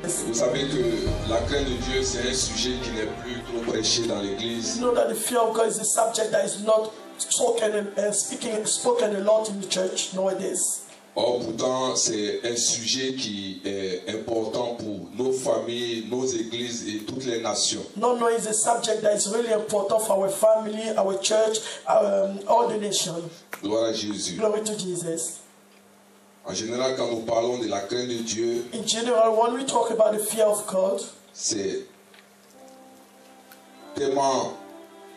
Vous savez que la crainte de Dieu, c'est un sujet qui n'est plus trop prêché dans l'église. You know that the fear of God is a subject that is not spoken a lot in the church nowadays. Or, pourtant, c'est un sujet qui est important pour nos familles, nos églises et toutes les nations. No, it's a subject that is really important for our family, our church, all the nations. Gloire à Jésus. Glory to Jesus. En général, quand nous parlons de la crainte de Dieu, in general, when we talk about the fear of God, c'est tellement,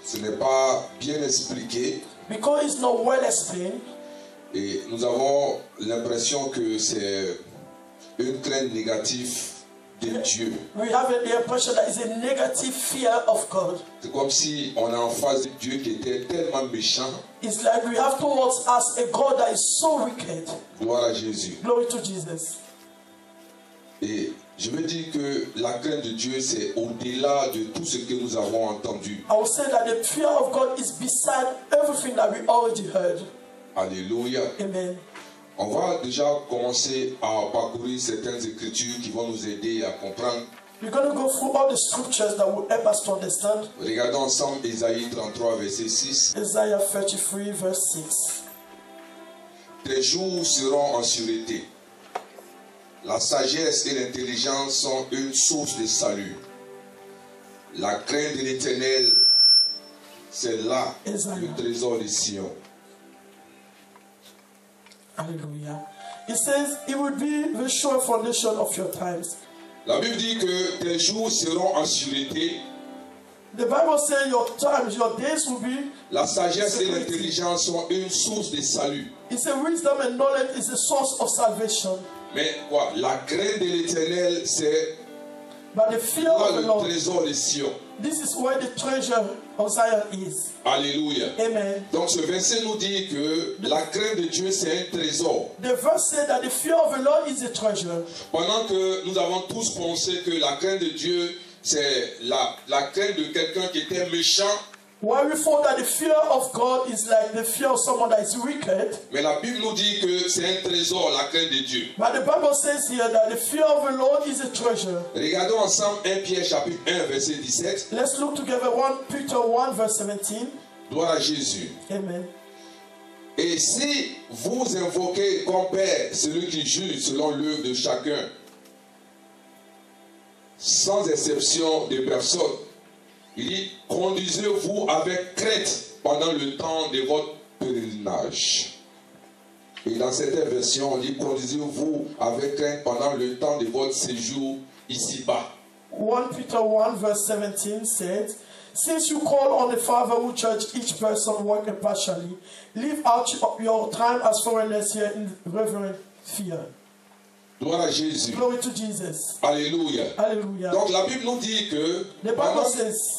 ce n'est pas bien expliqué. Because it's not well explained. Et nous avons l'impression que c'est une crainte négative de Dieu. We have the impression that it's a negative fear of God. C'est comme si on est en face de Dieu qui était tellement méchant. It's like we have towards us a God that is so wicked. Gloire à Jésus. Glory to Jesus. Et je veux dire que la crainte de Dieu, c'est au-delà de tout ce que nous avons entendu. I will say that the fear of God is beside everything that we already heard. Alléluia. Amen. On va déjà commencer à parcourir certaines écritures qui vont nous aider à comprendre. We're going to go through all the scriptures that will help us to understand. Regardons ensemble Ésaïe 33, verset 6. Isaiah 33, verse 6. Tes jours seront en sûreté. La sagesse et l'intelligence sont une source de salut. La crainte de l'Éternel, c'est là le trésor de Sion. Hallelujah. It says it will be the sure foundation of your times. La Bible dit que tes jours seront en sûreté. The Bible says your times, your days will be. La sagesse et l'intelligence sont une source de salut. It says wisdom and knowledge is the source of salvation. Mais quoi? La crainte de l'Éternel, c'est But the fear là of the le Lord, trésor de Sion. this is where the treasure of Zion is. Alléluia. Amen. Donc ce verset nous dit que la crainte de Dieu, c'est un trésor. The verse said that the fear of the Lord is a treasure. Pendant que nous avons tous pensé que la crainte de Dieu, c'est la crainte de quelqu'un qui était méchant. While we thought that the fear of God is like the fear of someone that is wicked. Mais la Bible nous dit que c'est un trésor, la crainte de Dieu. But the Bible says here that the fear of the Lord is a treasure. Regardons ensemble 1 Pierre chapitre 1 verset 17. Let's look together 1 Peter 1 verse 17. Gloire à Jésus. Amen. Et si vous invoquez comme Père celui qui juge selon l'œuvre de chacun, sans exception de personne, il dit, conduisez-vous avec crainte pendant le temps de votre pèlerinage. Et dans cette version, on dit, conduisez-vous avec crainte pendant le temps de votre séjour ici-bas. 1 Peter 1 verse 17 said, since you call on the Father who judge each person work impartially, live out your time as foreigners here in reverent fear. Gloire à Jésus. Glory to Jesus. Alléluia. Hallelujah. Donc la Bible nous dit que pendant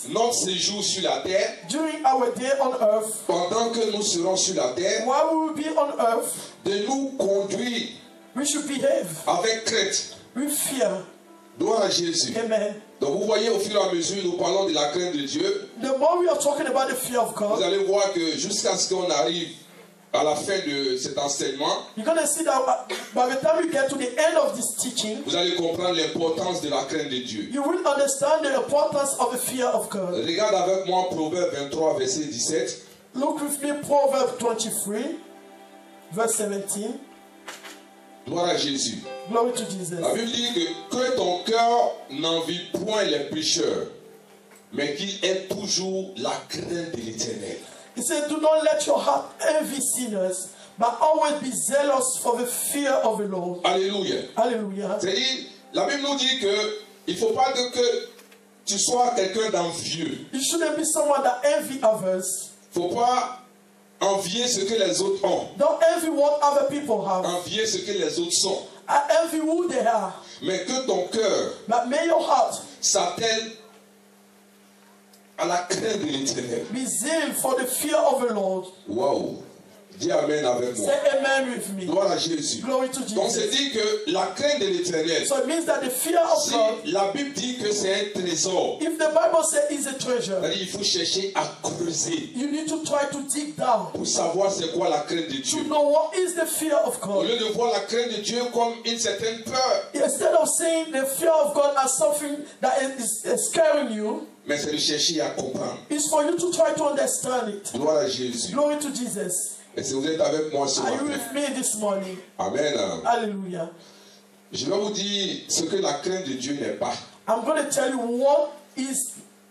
notre séjour sur la terre, during our day on earth, pendant que nous serons sur la terre, while we will be on earth, de nous conduire we should behave avec crainte. with fear. Gloire à Jésus. Amen. Donc vous voyez au fur et à mesure, nous parlons de la crainte de Dieu. The more we are talking about the fear of God, vous allez voir que jusqu'à ce qu'on arrive à la fin de cet enseignement, you're going to see that by the time we get to the end of this teaching, vous allez comprendre l'importance de la crainte de Dieu. you will understand the importance of the fear of God. Regarde avec moi Proverbe 23, verset 17. Look with me, Proverbs 23, verse 17. Gloire à Jésus. Glory to Jesus. La Bible dit que ton cœur n'envie point les pécheurs, mais qu'il ait toujours la crainte de l'Éternel. He said, do not let your heart envy sinners, but always be zealous for the fear of the Lord. Alléluia. Hallelujah. C'est-à-dire, la Bible nous dit que il ne faut pas que tu sois quelqu'un d'envieux. You shouldn't be someone that envy others. Il ne faut pas envier ce que les autres ont. Don't envy what other people have. Envier ce que les autres sont. I envy who they are. Mais que ton cœur But may your heart s'attelle à la crainte de l'Éternel. be zeal for the fear of the Lord. Wow. Dis Amen avec moi. Say amen with me. Gloire à Jésus. Glory to Donc c'est Jesus. dit que la crainte de l'éternel, So it means that the fear of si God, la Bible dit que c'est un trésor, if the Bible says it's a treasure, c'est-à-dire il faut chercher à creuser you need to try to dig down pour savoir c'est quoi la crainte de Dieu. to know what is the fear of Au God. lieu de voir la crainte de Dieu comme une certaine peur, Instead of saying the fear of God as something that is scaring you, mais c'est de chercher à comprendre. it's for you to try to understand it. Gloire à Jésus. Glory to Jesus. Et si vous êtes avec moi ce Are you matin, with me this morning? Amen. Hallelujah. Je vais vous dire ce que la crainte de Dieu n'est pas. I'm going to tell you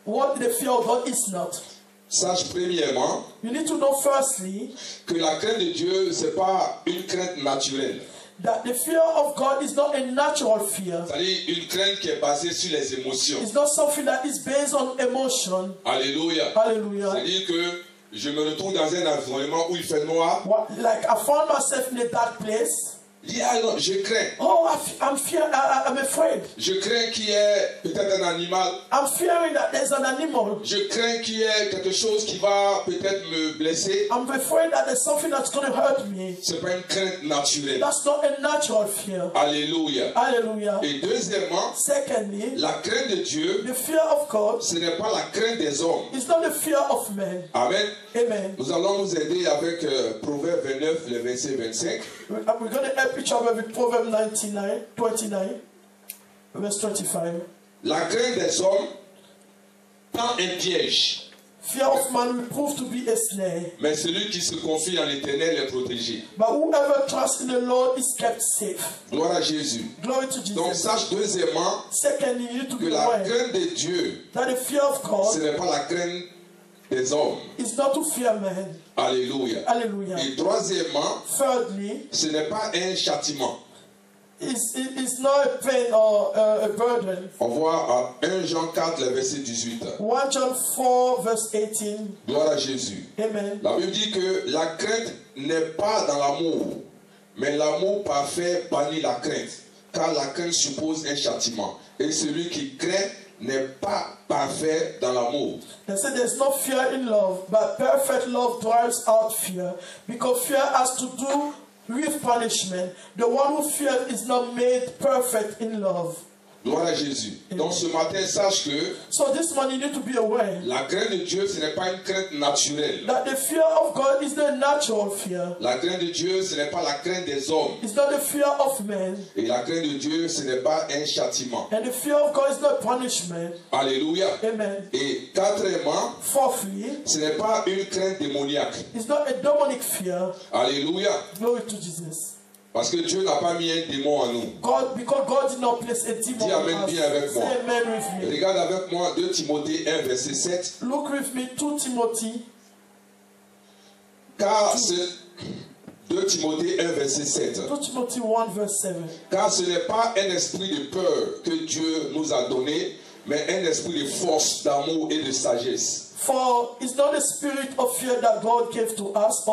what the fear of God is not. Sache premièrement You need to know firstly que la crainte de Dieu, ce n'est pas une crainte naturelle. that the fear of God is not a natural fear. C'est-à-dire une crainte qui est basée sur les émotions. It's not something that is based on emotion. Alléluia. Hallelujah. C'est-à-dire que je me retrouve dans un environnement où il fait noir. Like I found myself in a dark place. Il dit, ah non, je crains. Oh, I'm afraid. Je crains qu'il y ait peut-être un animal. I'm fearing that there's an animal. Je crains qu'il y ait quelque chose qui va peut-être me blesser. I'm afraid that there's something that's going to hurt me. Ce n'est pas une crainte naturelle. That's not a natural fear. Alléluia. Hallelujah. Et deuxièmement, Secondly, la crainte de Dieu, the fear of God ce n'est pas la crainte des hommes. is not the fear of men. Amen. Amen. Nous allons nous aider avec Proverbe 29, le verset 25. We're going to help each other with Proverbs 29, verse 25. La crainte des hommes tend un piège, Fear of man will prove to be a snare, mais celui qui se confie en l'Éternel est protégé. but whoever trusts in the Lord is kept safe. Gloire à Jésus. Glory to Donc Jesus. sache deuxièmement Secondly, you need to que be la aware crainte de Dieu, that the fear of ce God n'est pas la crainte des hommes. is not to fear man. Alléluia. Hallelujah. Et troisièmement, Thirdly, ce n'est pas un châtiment. it's not a pain or a burden. On voit à 1 Jean 4, le verset 18. 1 John 4, verse 18. Gloire à Jésus. Amen. La Bible dit que la crainte n'est pas dans l'amour, mais l'amour parfait bannit la crainte, car la crainte suppose un châtiment. Et celui qui craint n'est pas parfait dans l'amour. They say there's no fear in love, but perfect love drives out fear, because fear has to do with punishment. The one who fears is not made perfect in love. Gloire à Jésus. Donc ce matin, sache que So this morning you need to be aware la crainte de Dieu, ce n'est pas une crainte naturelle. that the fear of God is the natural fear. La crainte de Dieu, ce n'est pas la crainte des hommes. It's not the fear of men. Et la crainte de Dieu, ce n'est pas un châtiment. And the fear of God is not punishment. Alléluia. Amen. Et quatrièmement, Fourthly, ce n'est pas une crainte démoniaque. it's not a demonic fear. Alléluia. Glory to Jesus. Parce que Dieu n'a pas mis un démon en nous. Because God did not place a demon Dis amen in us. bien avec moi. Say amen with me. Regarde avec moi 2 Timothée 1, verset 7. Look with me, 2 Timothy. Car ce 2 Timothée 1, verset 7. 2 Timothy 1, verse 7. Car ce n'est pas un esprit de peur que Dieu nous a donné, mais un esprit de force, d'amour et de sagesse. For it's not a spirit of fear that God gave to us,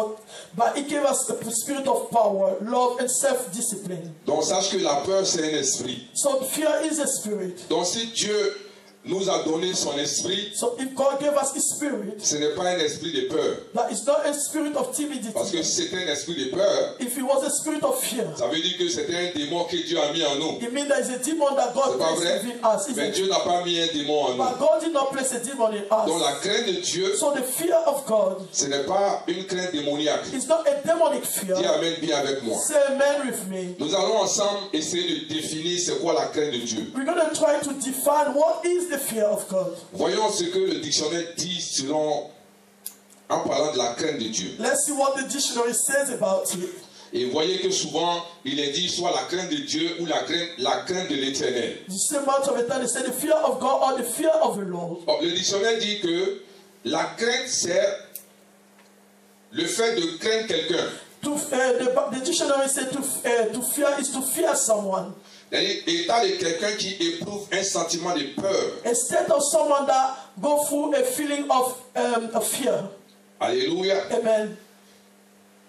but He gave us a spirit of power, love, and self-discipline. Donc sache que la peur c'est un esprit. So fear is a spirit. Donc si Dieu nous a donné son esprit, So if God gave us His spirit, ce n'est pas un esprit de peur. that is not a spirit of timidity. Parce que si c'était un esprit de peur, If it was a spirit of fear, ça veut dire que c'était un démon que Dieu a mis en nous. it means there is a demon that God C'est pas placed vrai? within us. Mais Isn't it? Dieu n'a pas mis un démon en nous. But God did not place a demon in Donc us. la crainte de Dieu, So the fear of God ce n'est pas une crainte démoniaque. is not a demonic fear. Dis amen bien avec moi. Say amen with me. Nous allons ensemble essayer de définir c'est quoi la crainte de Dieu. We're going to try to define what is the fear of God. Voyons ce que le dictionnaire dit en parlant de la crainte de Dieu. Let's see what the dictionary says about it. Et voyez que souvent, il est dit soit la crainte de Dieu ou la crainte de l'Éternel. The same amount of the time they say the fear of God or the fear of the Lord. Or, le dictionnaire dit que la crainte, c'est le fait de craindre quelqu'un. The dictionary says to fear is to fear someone. L'état de quelqu'un qui éprouve un sentiment de peur. A state of someone that go through a feeling of fear. Alléluia. Amen.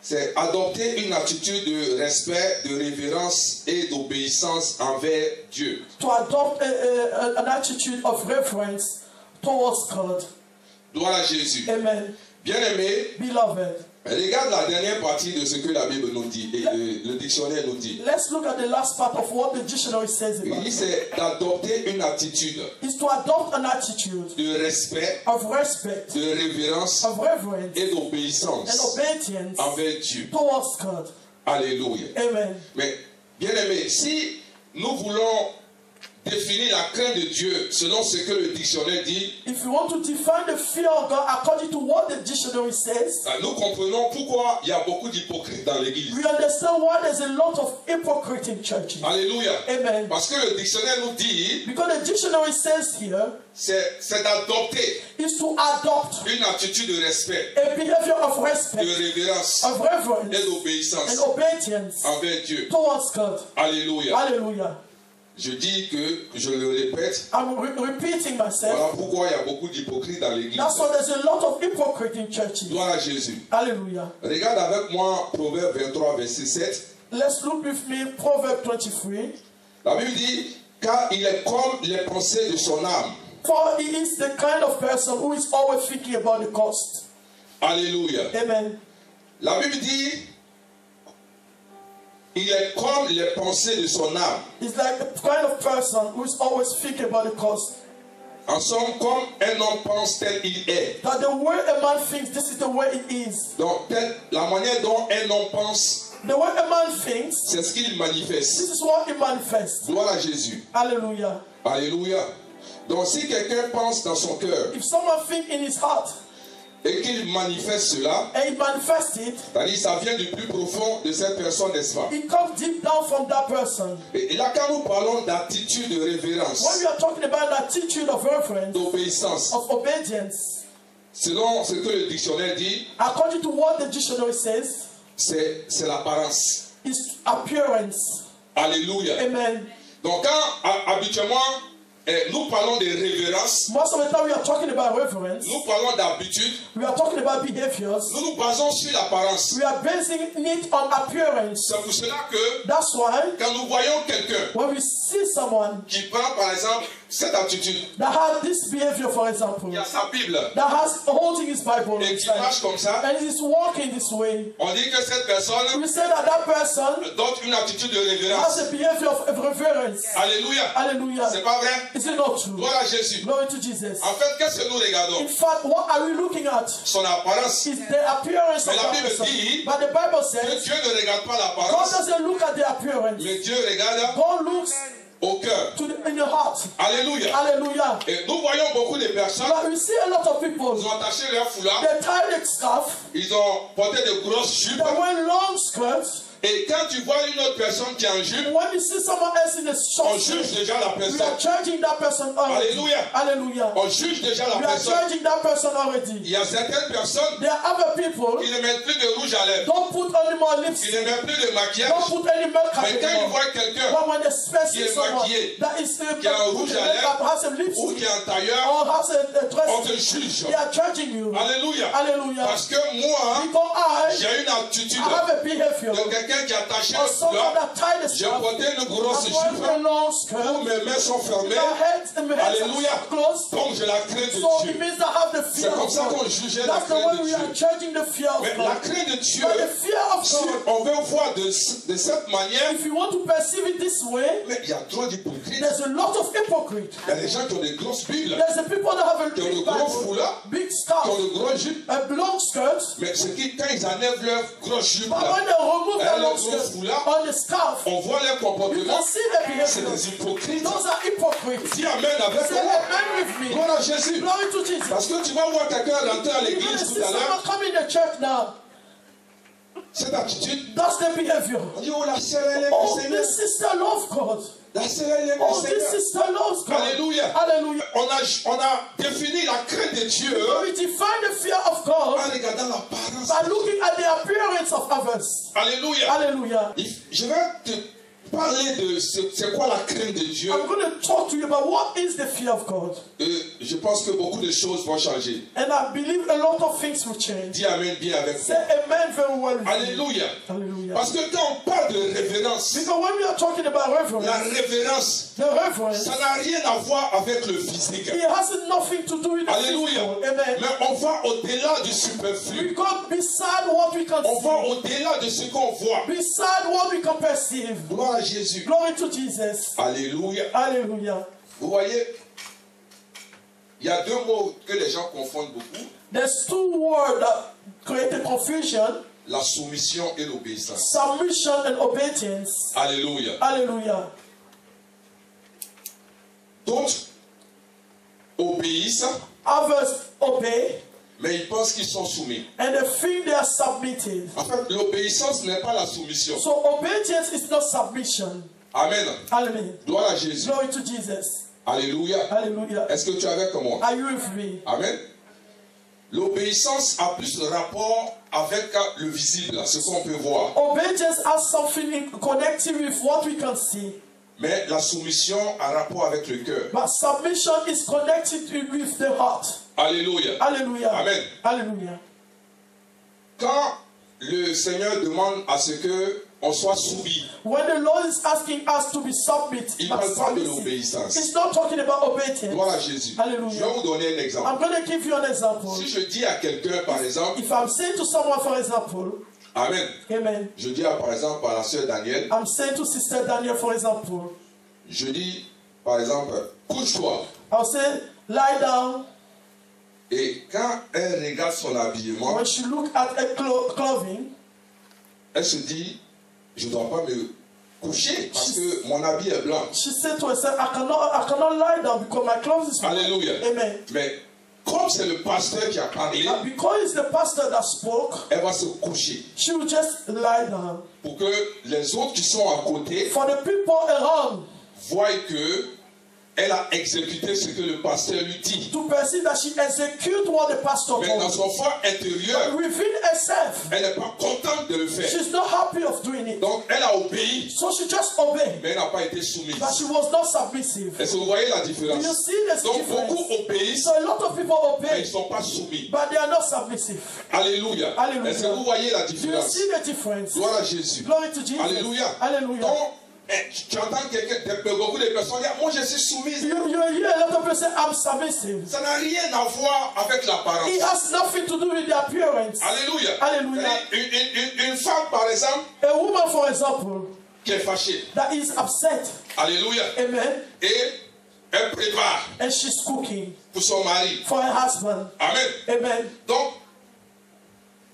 C'est adopter une attitude de respect, de révérence et d'obéissance envers Dieu. To adopt an attitude of reverence towards God. Gloire à Jésus. Amen. Bien-aimé, Beloved, Regarde la dernière partie de ce que la Bible nous dit et le dictionnaire nous dit. Let's look at the last part of what the dictionary says about Il it. c'est d'adopter une attitude It's to adopt an attitude de respect, of respect, de révérence of reverence, et and d'obéissance obedience envers Dieu. towards God. Alléluia. Amen. Mais, bien aimé, si nous voulons définir la crainte de Dieu selon ce que le dictionnaire dit, If you want to define the fear of God according to what the dictionary says, nous comprenons pourquoi il y a beaucoup d'hypocrites dans l'église. we understand why there's a lot of hypocrisy in churches. Alléluia. Amen. Parce que le dictionnaire nous dit, Because the dictionary says here c'est d'adopter is to adopt une attitude de respect, a behavior of de respect, révérence of reverence, et d'obéissance and obedience envers Dieu. towards God. Alléluia. Hallelujah. Je dis que, je le répète, I'm repeating myself. voilà pourquoi il y a beaucoup d'hypocrites dans l'église. That's why there's a lot of hypocrisy in churches. Gloire à Jésus. Hallelujah. Regarde avec moi Proverbe 23, verset 7. Let's look with me Proverbs 23. La Bible dit, car il est comme les pensées de son âme. For he is the kind of person who is always thinking about the cost. Alléluia. Amen. La Bible dit, il est comme les pensées de son âme. He's like the kind of person who is always thinking about the cost. En somme, comme un homme pense tel il est. That the way a man thinks, this is the way it is. Donc, la manière dont un homme pense, The way a man thinks, c'est ce qu'il manifeste. this is what he manifests. Gloire à Jésus. Hallelujah. Alléluia. Donc, si quelqu'un pense dans son cœur If someone thinks in his heart et qu'il manifeste cela, and he manifests it, c'est-à-dire ça vient du plus profond de cette personne, n'est-ce pas? it comes deep down from that person. Et là, quand nous parlons d'attitude de révérence, When we are talking about an attitude of reverence, d'obéissance, of obedience, selon ce que le dictionnaire dit, according to what the dictionary says, c'est l'apparence. is appearance. Alléluia. Amen. Donc quand habituellement nous parlons de révérence, Most of the time we are talking about reverence, nous parlons d'habitude, we are talking about behaviors, nous nous basons sur l'apparence. we are basing it on appearance. C'est pour cela que That's why quand nous voyons quelqu'un when we see someone qui prend par exemple cette attitude, that has this behavior, for example, il y a sa Bible that has holding his Bible et qui marche comme ça, and is walking this way, on dit que cette personne we say that that person donne une attitude de has révérence. a behavior of reverence. Alléluia. Hallelujah. C'est pas vrai? Is it not true? Gloire à Jésus. Glory to Jesus. En fait, qu'est-ce que nous regardons? In fact, what are we looking at? Son apparence. Is the appearance Mais of la that Bible person. dit But the Bible Que says Dieu ne regarde pas God l'apparence, doesn't look at the appearance. mais Dieu regarde God looks au cœur. to in the heart. Alléluia. Hallelujah. Et nous voyons beaucoup de personnes, But we see a lot of people. ils ont attaché leur foulard, They tie the scarf. ils ont porté de grosses jupes. They wear long skirts. Et quand tu vois une autre personne qui est en jupe, When you see someone else in a on short juge skirt, déjà la we are personne. judging that person already. Alléluia. Hallelujah. On juge déjà la We are personne. judging that person already. Il y a certaines personnes There are other people. qui ne mettent plus de rouge à lèvres, Don't put any more qui lipstick. ne mettent plus de maquillage. Don't put any makeup Mais quand ils anymore. voient quelqu'un But when they qui est see someone maquillé, that is qui a un rouge à lèvres, has a ou lipstick qui est en tailleur, or has a dress, on te juge. they are judging you. Alléluia. Hallelujah. Parce que moi, Because j'ai une attitude I have a behavior de quelqu'un qui a attaché of le someone foulard. that tied the J'ai scarf. porté une grosse I'm wearing a jupe long où skirt. mes mains sont fermées. My head and my hands Alléluia. are closed. Donc j'ai la crainte de So it Dieu. means I have the fear C'est comme of ça qu'on God. jugeait la That's the way crainte de we are Dieu. judging the fear of Mais la God. crainte de Dieu, But the fear of si God, on veut voir de cette manière, if you want to perceive it this way, mais il y a trop d'hypocrites. there's a lot of hypocrites. Il y a des gens qui ont des grosses Bibles, There's the people that have a qui ont de big gros Bible, foulards, big qui scarf, ont de gros jupes. a long skirt. Mais ce qui, quand ils enlèvent leur grosse jupe, But là, when they remove et the leur long gros skirt foulard, on the scarf, on voit leur you comportement. can see the C'est behavior. des hypocrites. Those are hypocrites. Dis amen avec Say moi. amen with me. Gloire à Jésus. Glory to Jesus. Parce que tu vas voir quelqu'un rentrer à You're going to l'église see tout à someone l'heure, come in the church now. cette attitude, That's the behavior. on dit, oh la sœur elle aime Oh, le Seigneur. this sister loves God. La sœur elle aime Oh, le this Seigneur. sister loves God. Alléluia. Hallelujah. On a défini la crainte de Dieu So we define the fear of en God regardant l'apparence. by looking at the appearance of others. Alléluia. Hallelujah. Je vais te parler de c'est quoi la crainte de Dieu. I'm going to talk to you about what is the fear of God. Je pense que beaucoup de choses vont changer. And I believe a lot of things will change. Dis Amen bien avec Say moi. amen very well. Alléluia. Hallelujah. Parce que quand on parle de révérence, Because when we are talking about la reverence, révérence, the reverence, ça n'a rien à voir avec le physique. it has nothing to do with the Alléluia. physical. Amen. Mais on va au-delà du superflu. We go beside what we can On va see, au-delà de ce qu'on voit. beside what we can perceive. Gloire à Jésus. Glory to Jesus. Alléluia. Hallelujah. Vous voyez, il y a deux mots que les gens confondent beaucoup. There's two words that create a confusion: La soumission et l'obéissance. submission and obedience. Alléluia. Hallelujah. D'autres obéissent, Others obey, mais ils pensent qu'ils sont soumis. and they think they are submitted. En fait, l'obéissance n'est pas la soumission. So obedience is not submission. Amen. Amen. Gloire à Jésus. Glory to Jesus. Alléluia. Hallelujah. Est-ce que tu es avec moi? Are you with me? Amen. L'obéissance a plus de rapport avec le visible, ce qu'on peut voir. Obedience has something connected with what we can see. Mais la soumission a rapport avec le cœur. But submission is connected with the heart. Alléluia. Hallelujah. Amen. Hallelujah. Quand le Seigneur demande à ce que on soit soumis, When the Lord is asking us to be submit, il ne parle pas de l'obéissance. It's not talking about obedience. Gloire à Jésus. Hallelujah. Je vais vous donner un exemple. I'm going to give you an example. Si je dis à quelqu'un, par exemple, If I'm saying to someone, for example, Amen. amen, Je dis par exemple à la sœur Danielle, I'm saying to Sister Daniel, for example, je dis par exemple, couche-toi. I'll say, lie down. Et quand elle regarde son habillement, When she look at her clothing, elle se dit, je ne dois pas me coucher parce que mon habit est blanc. she said to herself, I cannot lie down because my clothes is white. Alléluia. Amen. Mais comme c'est le pasteur qui a parlé, And because it's the pastor that spoke, elle va se coucher she will just lie down. pour que les autres qui sont à côté For the people around voient que elle a exécuté ce que le pasteur lui dit. to perceive that she execute what the pastor Mais dans told son fort intérieur, her. Within herself, elle n'est pas contente de le faire. she's not happy of doing it. Donc elle a obéi, So she just obeyed, mais elle n'a pas été soumise. but she was not submissive. Est-ce que vous voyez la Do différence? you see the Donc difference? beaucoup obéissent, So a lot of people mais ils obey, ne sont pas soumis. but they are not submissive. Alléluia. Alléluia. Est-ce que vous voyez la Do you différence? see the difference? Gloire à Jésus. Glory to Jesus. Alléluia. Hallelujah. Donc, tu entends beaucoup de personnes dire, moi je suis soumise. You hear a lot of people say, I'm submissive. Ça n'a rien à voir avec l'apparence. It has nothing to do with the appearance. Alléluia. Alléluia. Une femme, par exemple, A woman, for example, qui est fâchée. that is upset, Alléluia. amen, Et elle prépare and she's cooking pour son mari. for her husband, Amen. amen. Donc,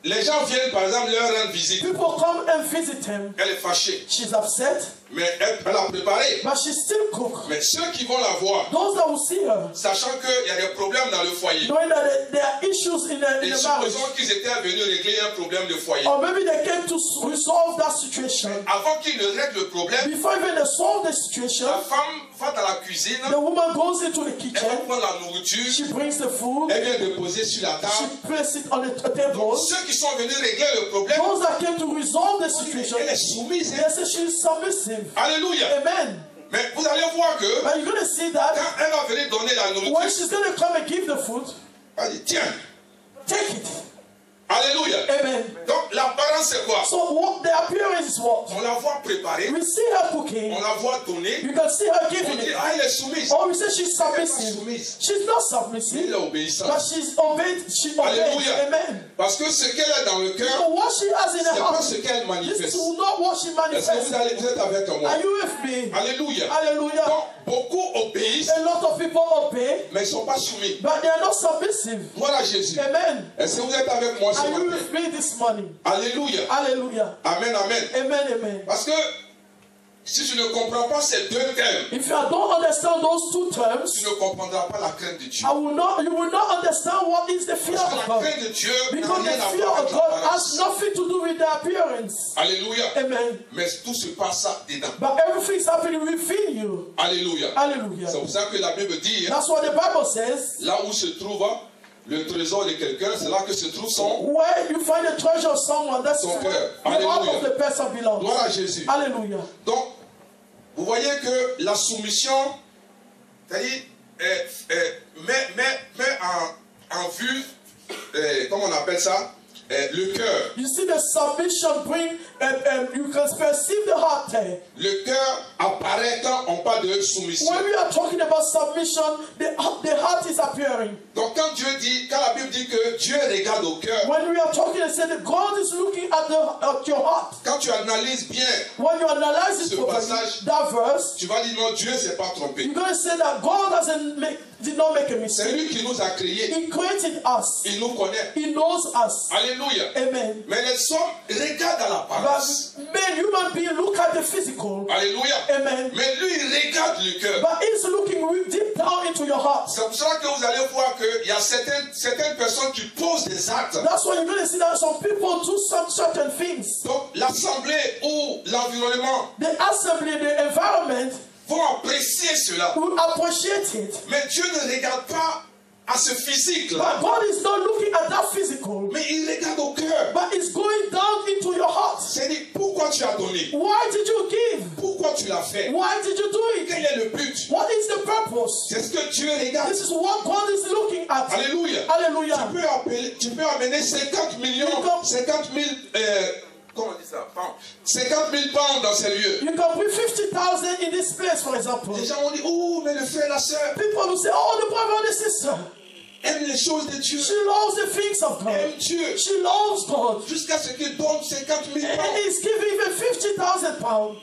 les gens viennent, par exemple, leur rendre visite. People come and visit him. Elle est fâchée. She's upset, Mais elle a préparé. but she still cook. Mais ceux qui vont la voir, Those that will see her, sachant qu'il y a des problèmes dans le foyer, knowing that there are issues in the et marriage, supposons qu'ils étaient venus régler un problème de foyer. or maybe they came to resolve that situation. Avant qu'ils ne règlent le problème, Before even they solve the situation, la femme va dans la cuisine, the woman goes into the elle va kitchen, prendre la nourriture, she brings the food, elle vient déposer sur la she table. places it on the table. Donc, ceux qui sont venus régler le problème, Those that came to resolve the situation, elle est soumise. they say she is submissive. Alléluia. Amen. Mais vous allez voir que But you're going to see that quand elle va venir donner la when nourriture, she's going to come and give the food, elle dit tiens. take it. Alléluia. Amen. Donc l'apparence c'est quoi? So what the appearance is what? On la voit préparer, We see her cooking. on la voit donner, You can see her on giving dit it. ah elle est soumise. Or we say she's Elle n'est pas submissive. soumise. She's not Mais submissive, elle est obéissante. but she's obeyed. She obeyed. Alléluia. Amen. Parce que ce qu'elle a dans le So cœur, what she has in c'est her pas heart, ce qu'elle this manifeste. is not what she Est-ce que manifests. vous êtes avec moi? Are you with me? Alléluia. Hallelujah. Donc beaucoup obéissent, A lot of people obey, mais ils ne sont pas soumis. but they are not submissive. Voilà Jésus. Amen. Est-ce que vous êtes avec moi ce Are you matin? with me this morning? Alléluia. Hallelujah. Amen, amen. Amen, amen. Parce que si tu ne comprends pas ces deux termes, If you don't understand those two tu terms, ne comprendras pas la crainte de Dieu. you will not understand what is the fear Parce que of la God. crainte de Dieu n'a Because rien the à fear voir of avec God l'apparence. has nothing to do with the appearance. Alléluia. Amen. Mais tout se passe dedans. But everything's happening within you. Alléluia. Hallelujah. C'est pour ça que la Bible dit, That's what the Bible says. là où se trouve le trésor de quelqu'un, c'est là que se trouve son. Where you find the treasure of someone, that's Son where cœur. the heart Alléluia. of the person belongs. Gloire à Jésus. Hallelujah. Donc, vous voyez que la soumission, c'est-à-dire, met en vue, comment on appelle ça, le cœur. You see the submission bring, you can perceive the heart there. Le cœur apparaît quand on parle de soumission. When we are talking about submission, the heart is appearing. Donc quand la Bible dit que Dieu regarde au cœur, when we are talking and say that God is looking at your heart. Quand tu analyses bien when you analyze ce passage, that verse, tu vas dire non, Dieu s'est pas trompé. You're going to say that God did not make a mistake. C'est lui qui nous a créés. He created us. Il nous connaît. He knows us. Alléluia. Amen. Mais les hommes regardent à l'apparence. Men, human beings look at the physical. Alléluia. Amen. Mais lui, il regarde le cœur. But he's looking deep down into your heart. C'est pour cela que vous allez voir qu'il y a certaines personnes qui posent des actes. That's why you're going to see that some people do some certain things. Donc l'assemblée ou l'environnement, the assembly, the environment, vont apprécier cela. will appreciate it. Mais Dieu ne regarde pas à ce physique-là. But God is not looking at that physical. Mais il regarde au cœur. But it's going down into your heart. C'est-à-dire, pourquoi tu as donné? Why did you give? Pourquoi tu l'as fait? Why did you do it? Quel est le but? What is the purpose? C'est ce que Dieu regarde. This is what God is looking at. Alléluia. Hallelujah. Tu peux amener 50 millions, 50 000, comment on dit ça? 50 000 pounds dans ces lieux. You can put 50,000 in this place, for example. Les gens vont dire, oh, mais le frère et la sœur. People will say, oh, the brother and the sister. Aime les choses de Dieu. She loves the things of God. Aime Dieu. She loves God. Jusqu'à ce qu'il donne 50 000 pounds. And he's giving even 50,000 pounds.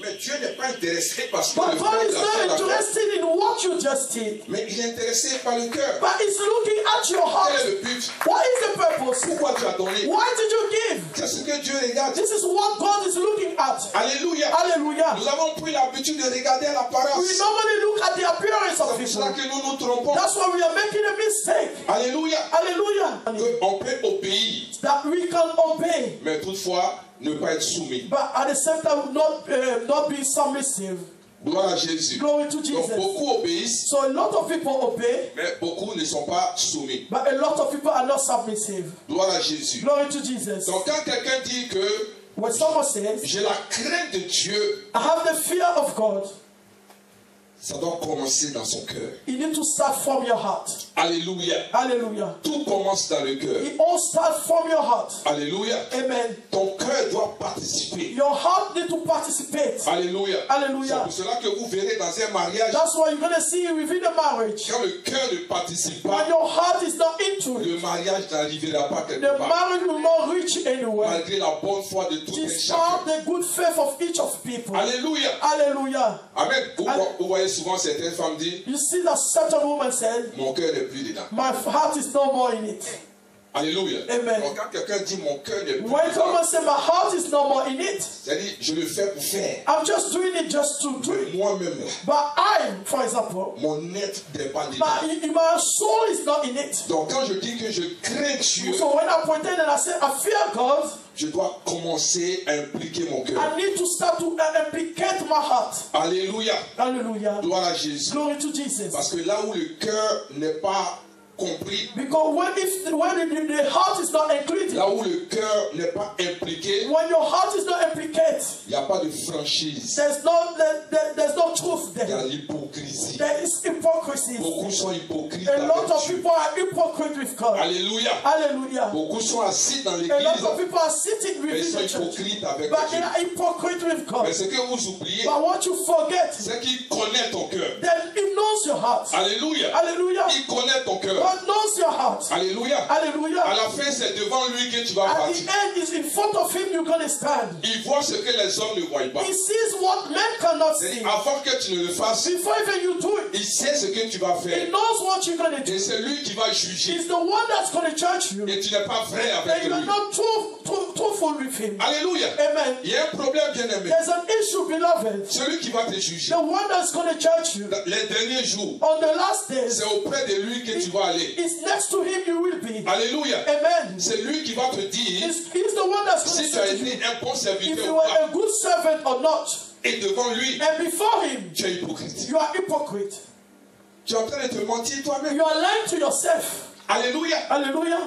Mais Dieu n'est pas intéressé par ce que But le God is not interested in what you just did. Mais il est intéressé par le cœur. But he's looking at your heart. Quel est le but? What is the purpose? Pourquoi tu as donné? Why did you give? C'est ce que Dieu regarde. This is what God is looking at. Alléluia. Hallelujah. Nous avons pris l'habitude de regarder à l'apparence. We normally look at the appearance of C'est pour cela people. que nous nous trompons. That's why we are making a mistake. Alléluia. Hallelujah. On peut obéir. That we can obey. Mais toutefois, ne pas être soumis. But at the same time, not be submissive. Gloire à Jésus. Glory to Donc Jesus. beaucoup obéissent, So a lot of people obey, mais beaucoup ne sont pas soumis. but a lot of people are not submissive. Gloire à Jésus. Glory to Jesus. Donc quand quelqu'un dit que When someone says, j'ai la crainte de Dieu, I have the fear of God, ça doit commencer dans son cœur. you need to start from your heart. Alléluia. Hallelujah. Tout commence dans le cœur. It all starts from your heart. Alléluia. Amen. Ton cœur doit participer. Your heart needs to participate. Alléluia. Hallelujah. C'est pour cela que vous verrez dans un mariage, That's why you're going to see within the marriage. quand le cœur ne participe pas, When your heart is not into it, le mariage n'arrivera pas quelque the part. marriage will not reach anywhere. Malgré la bonne foi de tout un Despite chacun. the good faith of each of people. Alléluia. Hallelujah. Amen. Vous voyez souvent certaines femmes dire, You see that certain woman said, mon cœur n'est plus dedans. my heart is no more in it. Alléluia. Amen. Donc quand quelqu'un dit mon cœur n'est plus When dedans, someone says my heart is no more in it, c'est-à-dire je le fais pour faire. I'm just doing it just to do it. Moi-même, But I, for example, mon être n'est pas dedans. my soul is not in it. Donc quand je dis que je crains Dieu, So when I pretend and I say I fear God, je dois commencer à impliquer mon cœur. I need to start to implicate my heart. Alléluia. Hallelujah. Gloire à Jésus. Glory to Jesus. Parce que là où le cœur n'est pas compris, Because when the heart is not included, là où le cœur n'est pas impliqué, when your heart is not implicated, il n'y a pas de franchise. there's no truth Il y a there. l'hypocrisie. There is hypocrisy. Beaucoup sont hypocrites A lot avec of Dieu. people are hypocrite with God. Alléluia. Hallelujah. Beaucoup sont assis dans A lot l'église, of people are sitting mais ils within sont the church, hypocrites avec but they Dieu. are hypocrite with God. Mais ce que vous oubliez, But what you forget, c'est qu'il connaît ton cœur. then He knows your heart. Alléluia. Hallelujah. Il connaît ton cœur. God knows your heart. Alléluia. À Hallelujah. la fin, c'est devant lui que tu vas At the partir. end, is in front of Him you're going to stand. Il voit ce que les hommes ne voient pas. He sees what men cannot see. C'est-à-dire, avant que tu ne le fasses, Before even you do it, il sait ce que tu vas He faire. knows what you're going to do. Et c'est lui qui va juger. He's the one that's going to judge you. Et tu n'es pas vrai And avec you are lui. not truthful with Him. Alléluia. Amen. Il y a un problème, bien aimé. There's an issue, beloved. Celui qui va te juger, The one that's going to judge you dans les derniers jours, on the last days, c'est auprès de lui que tu vas aller. it's next to Him you will be. Alléluia. Amen. C'est lui qui va te dire He's the one that's going si to tu as say to été you un bon if serviteur you ou were pas. a good servant or not. Et devant lui, And before Him, tu es hypocrite. you are hypocrite. Tu es en train de te mentir toi-même. You are lying to yourself. Alléluia. Hallelujah.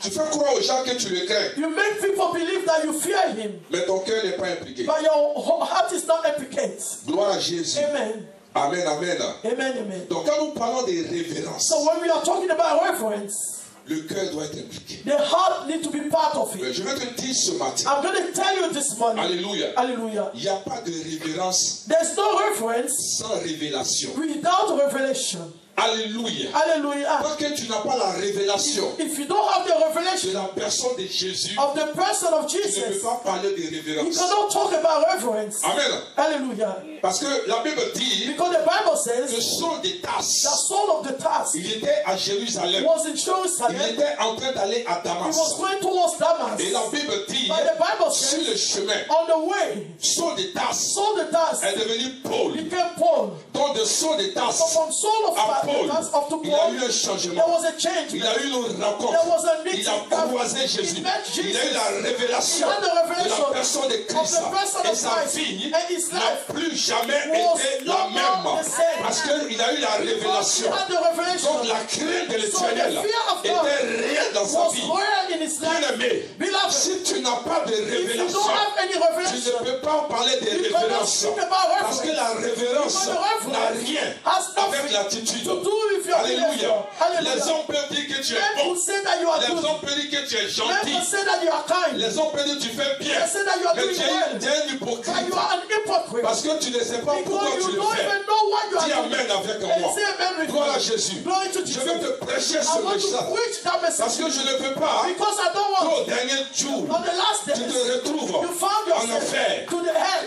Tu fais croire aux gens que tu le crains, You make people believe that you fear Him, mais ton cœur n'est pas impliqué. but your heart is not implicated. Gloire à Jésus. Amen. Amen, amen. Amen, amen. Donc quand nous parlons de révérence, So when we are talking about reverence, le cœur doit être impliqué. the heart needs to be part of it. Mais je vais te dire ce matin, I'm going to tell you this morning. alléluia, Hallelujah. il n'y a pas de révérence There's no reverence sans révélation. without revelation. Alléluia. Hallelujah. Tant que tu n'as pas la révélation If you don't have the de revelation la personne de Jésus, of the person of tu ne peux Jesus, pas parler de you révérence. cannot talk about reverence. Amen. Hallelujah. Parce que la Bible dit Because the Bible que says Saul de the Tarse, soul of the task il était à Jérusalem. was in Il Jerusalem. était en train d'aller à He was Damas. going towards Damas. Et la Bible dit, But the Bible sur le says chemin, on the way, Saul de Tarse Saul the task est devenu Paul. became Paul. Donc de Saul de So Tarse from Saul of à Paul, Tarsus to il a eu Paul, un there changement. was a change. Il a eu une There rencontre. was a Il meeting. a croisé Jésus. He met Il a eu Jesus. la révélation He had the de revelation la personne de Christ. of the person Et of sa Christ. vie And his n'a life plus jamais was été no la more même. the same. Parce qu'il a eu la Because he révélation. had the revelation. Donc la crainte de So l'éternel the fear of God était réelle dans sa was vie. real in his life. Bien-aimé, Beloved, si tu n'as pas de if you révélation, don't have any tu revelation, ne peux pas parler de you cannot révérence. speak about Parce que la reverence. révérence Because the reverence n'a rien has avec nothing l'attitude. to do with your Alléluia. behavior. Les Hallelujah. hommes peuvent dire que tu es Men bon. will say that you are Les good. hommes peuvent dire que tu es Men gentil. will say that you are kind. Les hommes peuvent dire que tu fais bien. They say that you are Mais doing tu es well. un But hypocrite. you are an hypocrite. Parce que tu ne sais pas pourquoi Because tu you le don't fais. even know what you Dis are doing. amen avec And moi. say amen with Gloire à me. Jésus. Glory to Je Jesus. vais te prêcher I ce want to message. preach that Parce message que je ne veux pas because I don't qu'au want dernier jour, on the last tu te days retrouves you found en yourself enfer. to the hell.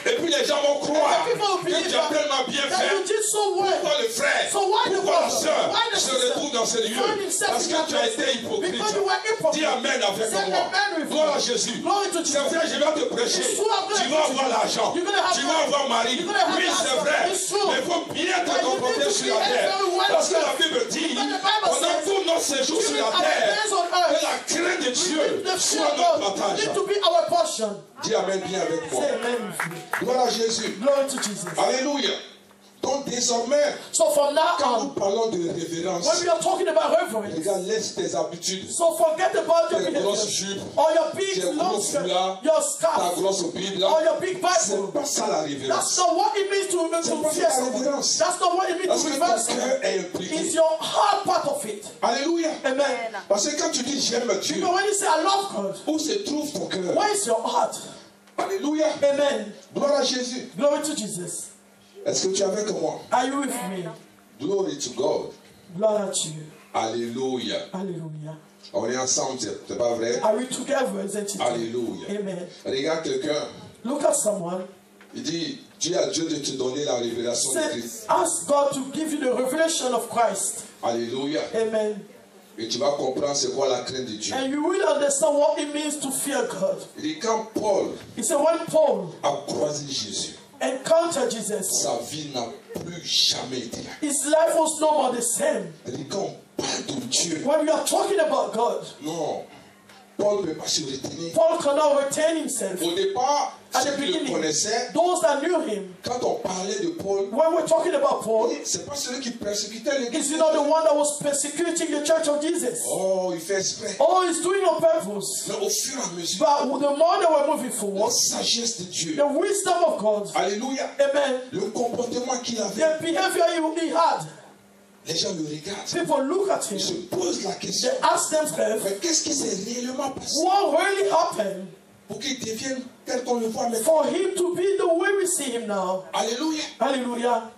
Et puis les gens vont croire And the people will que believe tu as tellement bien that fait. you did so well. Pourquoi le frère, So why the pourquoi la brother? sœur Why the se sister? retrouve dans ce lieu? Find himself Parce in que that tu as place. été hypocrite. Because you were hypocrite. Dis amen avec Say moi. amen with me. Gloire à Jésus. Glory to C'est Jesus. vrai, je vais te prêcher. It's true, I'm gonna Tu vas preach avoir it. l'argent. You're gonna have Tu vas money. avoir mari. You're gonna have Oui, c'est husband. vrai. It's true. Mais il faut bien te But you comporter need to sur la behave terre. very well Parce que la yourself. Bible dit, Because the Bible pendant says, tous nos séjours sur during la our terre, days on que earth, la crainte de Dieu the fear soit of notre God partage. need to be our portion. Dis amen bien avec moi. Say amen with me. Gloire à Jésus. Glory to Jesus. Alléluia. Donc désormais, So from now quand nous on, parlons de révérence, when we are talking about reverence, regarde, laisse tes habitudes, so forget about your tes grosses behavior, jupes, or your big tes long gros skirt, foulards, your ta scarf, grosse Bible. or your big C'est Bible. pas ça la That's révérence. not what it means to pas fear la someone. révérence. That's not what it means Parce to que revere ton someone. cœur est impliqué. It's your heart part of it. Alléluia. Amen. Parce que quand tu dis j'aime Dieu, Because when you say I love God, où se trouve ton cœur? where is your heart? Alléluia. Amen. Gloire à Jésus. Glory to Jesus. Est-ce que tu es avec moi? Are you with me? Glory to God. Glory to you. Alléluia. Hallelujah. On est ensemble, c'est pas vrai? Are we together, isn't it? Alléluia. Amen. Regarde quelqu'un. Look at someone. Il dit, dis à Dieu de te donner la révélation de Say, Christ. ask God to give you the revelation of Christ. Alléluia. Amen. Et tu vas comprendre c'est quoi la crainte de Dieu. And you will understand what it means to fear God. Il dit, quand Paul He said, when Paul a croisé Jésus, encountered Jesus, sa vie n'a plus jamais été là. his life was no more the same. Il dit, quand on parle de Dieu, When we are talking about God, non, Paul ne peut pas se retenir. Paul cannot retain himself. Au départ, At ceux the qui le beginning, connaissaient, those that knew him, quand on parlait de Paul, when we're talking about Paul, c'est pas celui qui persécutait is l'église. he not the one that was persecuting the church of Jesus? Oh, il fait exprès. Oh, he's doing it on purpose. Mais au fur et à mesure, But the more they were moving la forward, sagesse de Dieu, the wisdom of God, alléluia, amen, le comportement qu'il avait, the behavior he had, les gens le regardent. people look at Ils se him, posent la question, they ask themselves, mais qu'est-ce qui s'est réellement passé what really happened pour qu'il devienne tel qu'on le voit maintenant? for him to be the way we see him now? Alléluia. Hallelujah.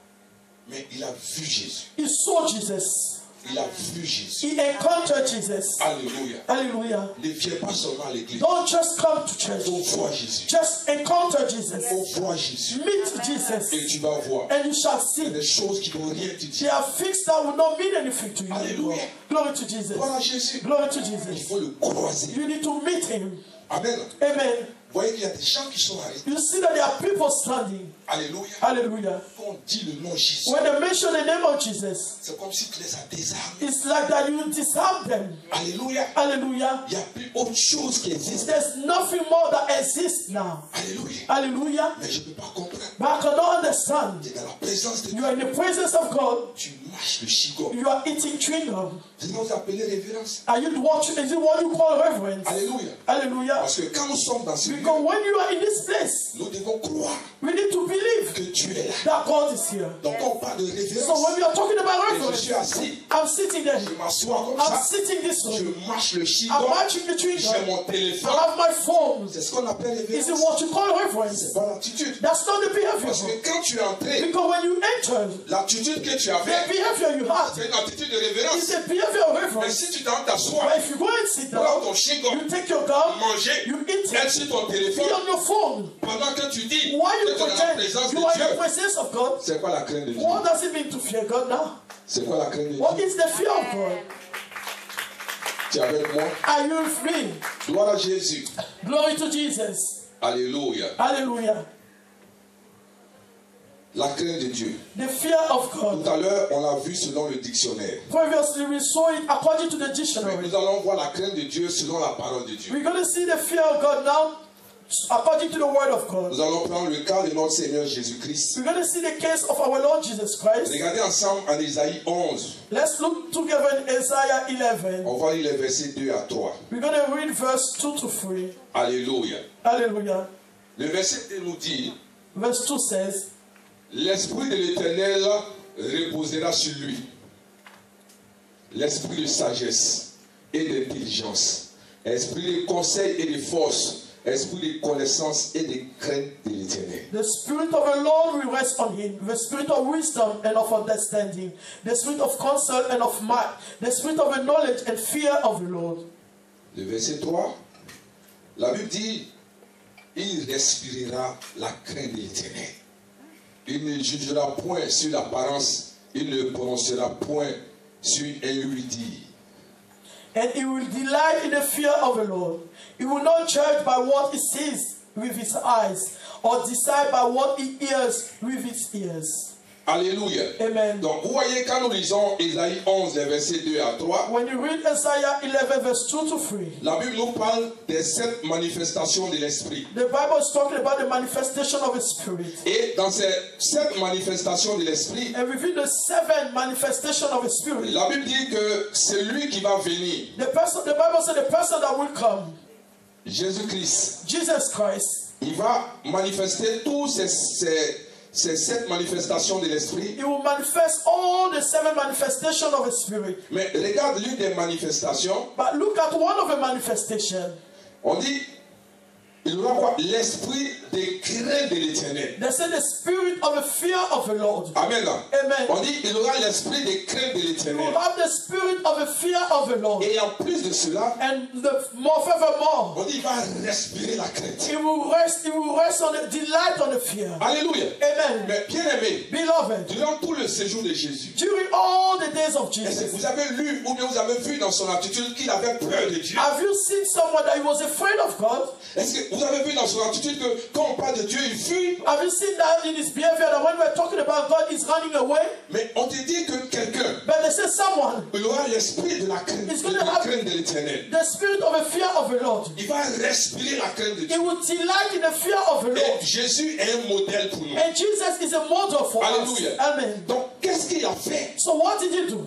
Mais il a vu Jésus. He saw Jesus. Il a vu Jésus. He encountered Jesus. Alléluia. Hallelujah. Ne viens pas seulement à l'église. Don't just come to church. Faut voir Jésus. Just encounter Jesus. Faut voir Jésus. Meet Et Jesus. tu vas voir. And you shall Il y a see. des choses qui ne vont rien te There dire. are things that will not mean anything to you. Hallelujah. Glory to Jesus. Voilà Jésus. Glory to Il Jesus. faut le croiser. You need to meet him. Amen. Amen. Vous voyez qu'il y a des gens qui sont arrêtés. You see that there are people standing. Alléluia. Hallelujah. Quand on dit le nom Jésus, When they mention the name of Jesus, c'est comme si tu les as désarmés. it's like that you disarm them. Alléluia. Hallelujah. Il n'y a plus autre chose qui existe. There's nothing more that exists now. Alléluia. Hallelujah. Mais je ne peux pas comprendre. But I cannot understand. Tu es dans la présence de Dieu. You are in the presence of God. Tu mâches le chigot. You are eating chewing gum. C'est ce que vous appelez révérence. Are you watching? Is it what you call reverence? Alléluia. Hallelujah. Parce que quand nous sommes dans ce lieu, Because when you are in this place, nous devons croire we need to believe que Dieu est là. that God is here. Donc on parle de So révérence. when we are talking about Et je reverence, suis assis, I'm sitting there. je m'assois comme I'm ça, sitting this way. je marche le I'm chiffon, marching between j'ai them. mon I téléphone. have my phone. C'est ce qu'on appelle Is it révérence. what you call reverence? C'est pas l'attitude. That's not the behavior. Parce que quand tu es entré, Because when you enter, l'attitude que tu the avais, behavior you have c'est une attitude de is révérence. a behavior of Mais reverence. si tu t'assois, But if you go and sit prends down, ton chewing-gum, you take your gum, manger, you eat être it, sur ton be téléphone, on your phone. pendant que tu dis Why que you tu es dans la pretend présence you are in the de Dieu. presence of God? C'est quoi la crainte de Dieu? What does it mean to fear God now? C'est quoi la crainte de What Dieu? is the fear of God? Tu es avec moi? Are you with me? Gloire à Jésus. Glory to Jesus. Alléluia. Hallelujah. La crainte de Dieu. The fear of Tout God. à l'heure, on l'a vu selon le dictionnaire. Previously, we saw it according to the Mais dictionary. nous allons voir la crainte de Dieu selon la parole de Dieu. We're going to see the fear of God now according to the word of God. Nous allons prendre le cas de notre Seigneur Jésus-Christ. We're going to see the case of our Lord Jesus Christ. Regardez ensemble en Isaïe 11. Let's look together in Isaiah 11. On va lire les versets 2 à 3. We're going to read verse 2 to 3. Alléluia. Hallelujah. Le verset 2 nous dit, Verse 2 says, l'Esprit de l'Éternel reposera sur lui. L'esprit de sagesse et d'intelligence. Esprit de conseil et de force. Esprit de connaissance et de crainte de l'Éternel. the Spirit of the Lord will rest on him, the Spirit of wisdom and of understanding, the Spirit of counsel and of might, the Spirit of the knowledge and fear of the Lord. Le verset 3, la Bible dit, il respirera la crainte de l'Éternel. Il ne jugera point sur l'apparence, il ne prononcera point sur un oui-dire. And he will delight in the fear of the Lord. He will not judge by what he sees with his eyes, or decide by what he hears with his ears. Alléluia. Amen. Donc, vous voyez, quand nous lisons Isaïe 11, les versets 2 à 3, When you read Isaiah 11, verse 2 to 3, la Bible nous parle des 7 manifestations de l'Esprit. the Bible is talking about the manifestation of the Spirit. Et dans ces 7 manifestations de l'Esprit, And within the 7 manifestation of the Spirit, la Bible dit que c'est lui qui va venir, the Bible said the person that will come, Jésus-Christ. Jesus Christ, Il va manifester tous ces 7 manifestations de l'Esprit. he will manifest all the 7 manifestations of the Spirit. Mais regarde l'une des manifestations. But look at one of the manifestations. On dit, il aura quoi? L'esprit de crainte de l'Éternel. They say the spirit of the fear of the Lord. Amen. Amen. On dit, il aura l'esprit de crainte de You will l'Éternel. have the spirit of the fear of the Lord. Et en plus de cela, And furthermore, on dit, il va respirer la crainte. he will rest on the delight on the fear. Alléluia. Amen. Mais bien aimé, Beloved, durant tout le séjour de Jésus, during all the days of est-ce que Jesus, vous avez lu ou bien vous avez vu dans son attitude qu'il avait peur de Dieu? have you seen someone that he was afraid of God? Est-ce que vous avez vu dans son attitude que quand on parle de Dieu, il fuit? Have you seen that in his behavior that when we're talking about God, he's running away? Mais on te dit que quelqu'un, But they say someone, il aura l'esprit de la crainte, He's de gonna la have- crainte de l'Éternel. the spirit of the fear of the Lord. Il va respirer la crainte de He Dieu. will delight in the fear of the Et Lord. Jésus est un modèle pour nous. And Jesus is a model for Alléluia. us. Amen. Donc, qu'est-ce qu'il a fait? So what did he do?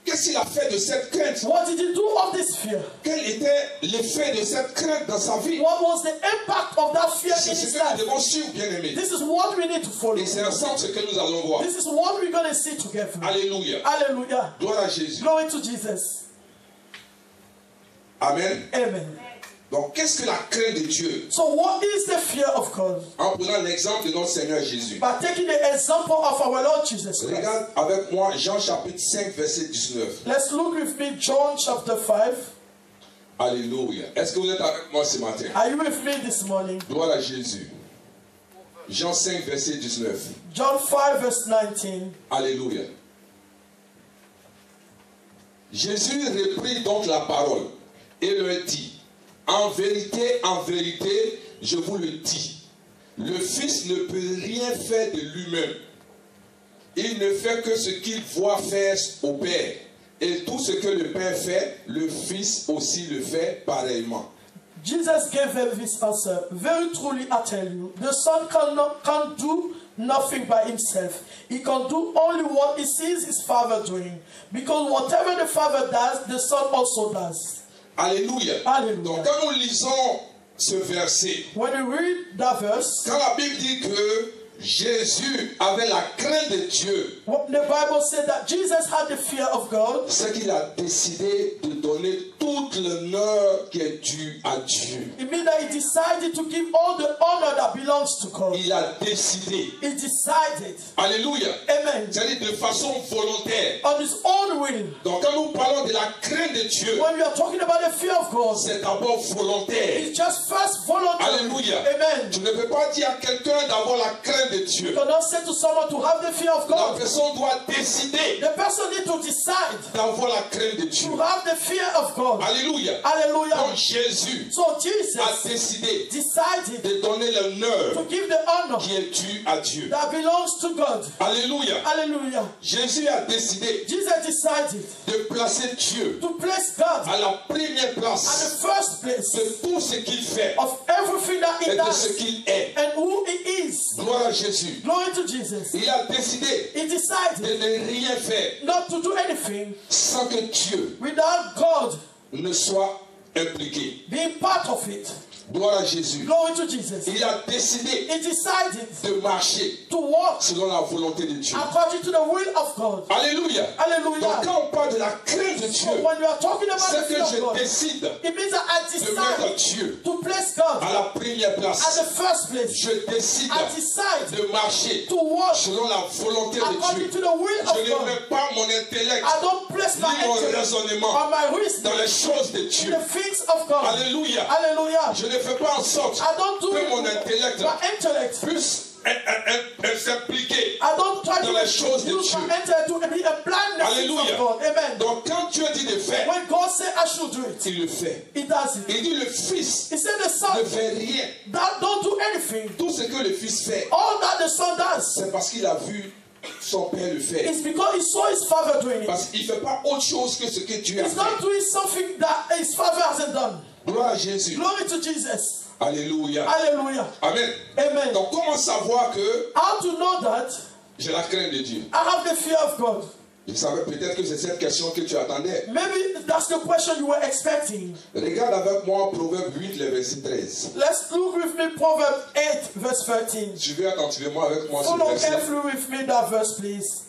Qu'est-ce qu'il a fait de cette crainte? What did he do of this fear? Quel était l'effet de cette crainte dans sa vie? What was the impact of that fear C'est in ce his que nous life? devons suivre, bien aimé. This is what we need to follow. Et c'est ensemble ce que nous allons voir. This is what we're going to see together. Alléluia. Hallelujah. Gloire à Jésus. Glory to Jesus. Amen. Amen. Donc, qu'est-ce que la crainte de Dieu? So what is the fear of God? En prenant l'exemple de notre Seigneur Jésus. By taking the example of our Lord Jesus Christ. Regarde avec moi Jean chapitre 5, verset 19. Let's look with me John chapter 5. Alléluia. Est-ce que vous êtes avec moi ce matin? Are you with me this morning? Gloire à Jésus. Jean 5, verset 19. John 5 verse 19. Alléluia. Jésus reprit donc la parole et leur dit, en vérité, je vous le dis, le Fils ne peut rien faire de lui-même. Il ne fait que ce qu'il voit faire au Père. Et tout ce que le Père fait, le Fils aussi le fait pareillement. Jesus gave them this answer. Very truly I tell you, the Son can't do nothing by himself. He can do only what he sees his Father doing. Because whatever the Father does, the Son also does. Alléluia. Alléluia. Donc quand nous lisons ce verset, When you read that verse, quand la Bible dit que Jésus avait la crainte de Dieu, What the Bible said that Jesus had the fear of God. c'est qu'il a décidé de donner toute l'honneur qui est due à Dieu. It means that he decided to give all the honor that belongs to God. Il a décidé. He decided. Alléluia. Amen. C'est-à-dire de façon volontaire. On his own will. Donc quand nous parlons de la crainte de Dieu, When we are talking about the fear of God, c'est d'abord volontaire. it's just first voluntary. Alléluia. Amen. Tu ne peux pas dire à quelqu'un d'avoir la crainte de Dieu. You cannot say to someone to have the fear of La God. personne doit décider The person needs to decide d'avoir la crainte de Dieu. to have the fear of God. Alléluia. Hallelujah. Donc Jésus So Jesus a décidé decided de donner l'honneur to give the honor qui est due à Dieu. that belongs to God. Alléluia. Hallelujah. Jésus a décidé Jesus decided de placer Dieu to place God à la première at the place first place de tout ce qu'il fait of everything that et he de ce does qu'il est. and who he is. Gloire à Jésus. Glory to Jesus. Il a décidé He de decided ne rien faire not to do anything sans que Dieu without God ne soit impliqué. being part of it. Gloire à Jésus. Glory to Jesus. Il a décidé He decided de marcher to walk selon la volonté de Dieu. according to the will of God. Alléluia. Donc Hallelujah. quand on parle de la crainte de So Dieu, when we are talking about the c'est fear que of je God, décide it means that I de mettre decide Dieu to place God à la première at place. the first place. Je décide I decide de marcher to walk selon la volonté de according to Dieu. the will Je of ne God. mets pas mon intellect I don't place my ni mon intellect raisonnement or my dans reasoning les choses de in Dieu. the things of God. Alléluia. Hallelujah. Je ne fais pas en sorte I don't do que mon intellect my intellect. puisse s'impliquer I don't try dans to les choses de use Dieu. my intellect to be a blind the things Alléluia. of God. Amen. Donc quand Dieu dit de faire, When God said I should do it, il le fait. He does it. Il dit le Fils He said the ne Son fait rien. that don't do anything. Tout ce que le Fils fait, All that the Son does c'est parce qu'il a vu son Père le faire. is because he saw his Father doing it. Parce qu'il ne fait pas autre chose que ce que Dieu a He's not fait. doing something that his Father hasn't done. Gloire à Jésus. Glory to Jesus. Alléluia. Hallelujah. Amen. Amen. Donc comment savoir que How to know that j'ai la crainte de Dieu? I have the fear of God? Je savais peut-être que c'est cette question que tu attendais. Maybe that's the question you were expecting. Regarde avec moi Proverbe 8, le verset 13. Let's look with me Proverbs 8 verse 13. Suivez attentivement avec moi ce Follow verset. carefully with me that verse, please.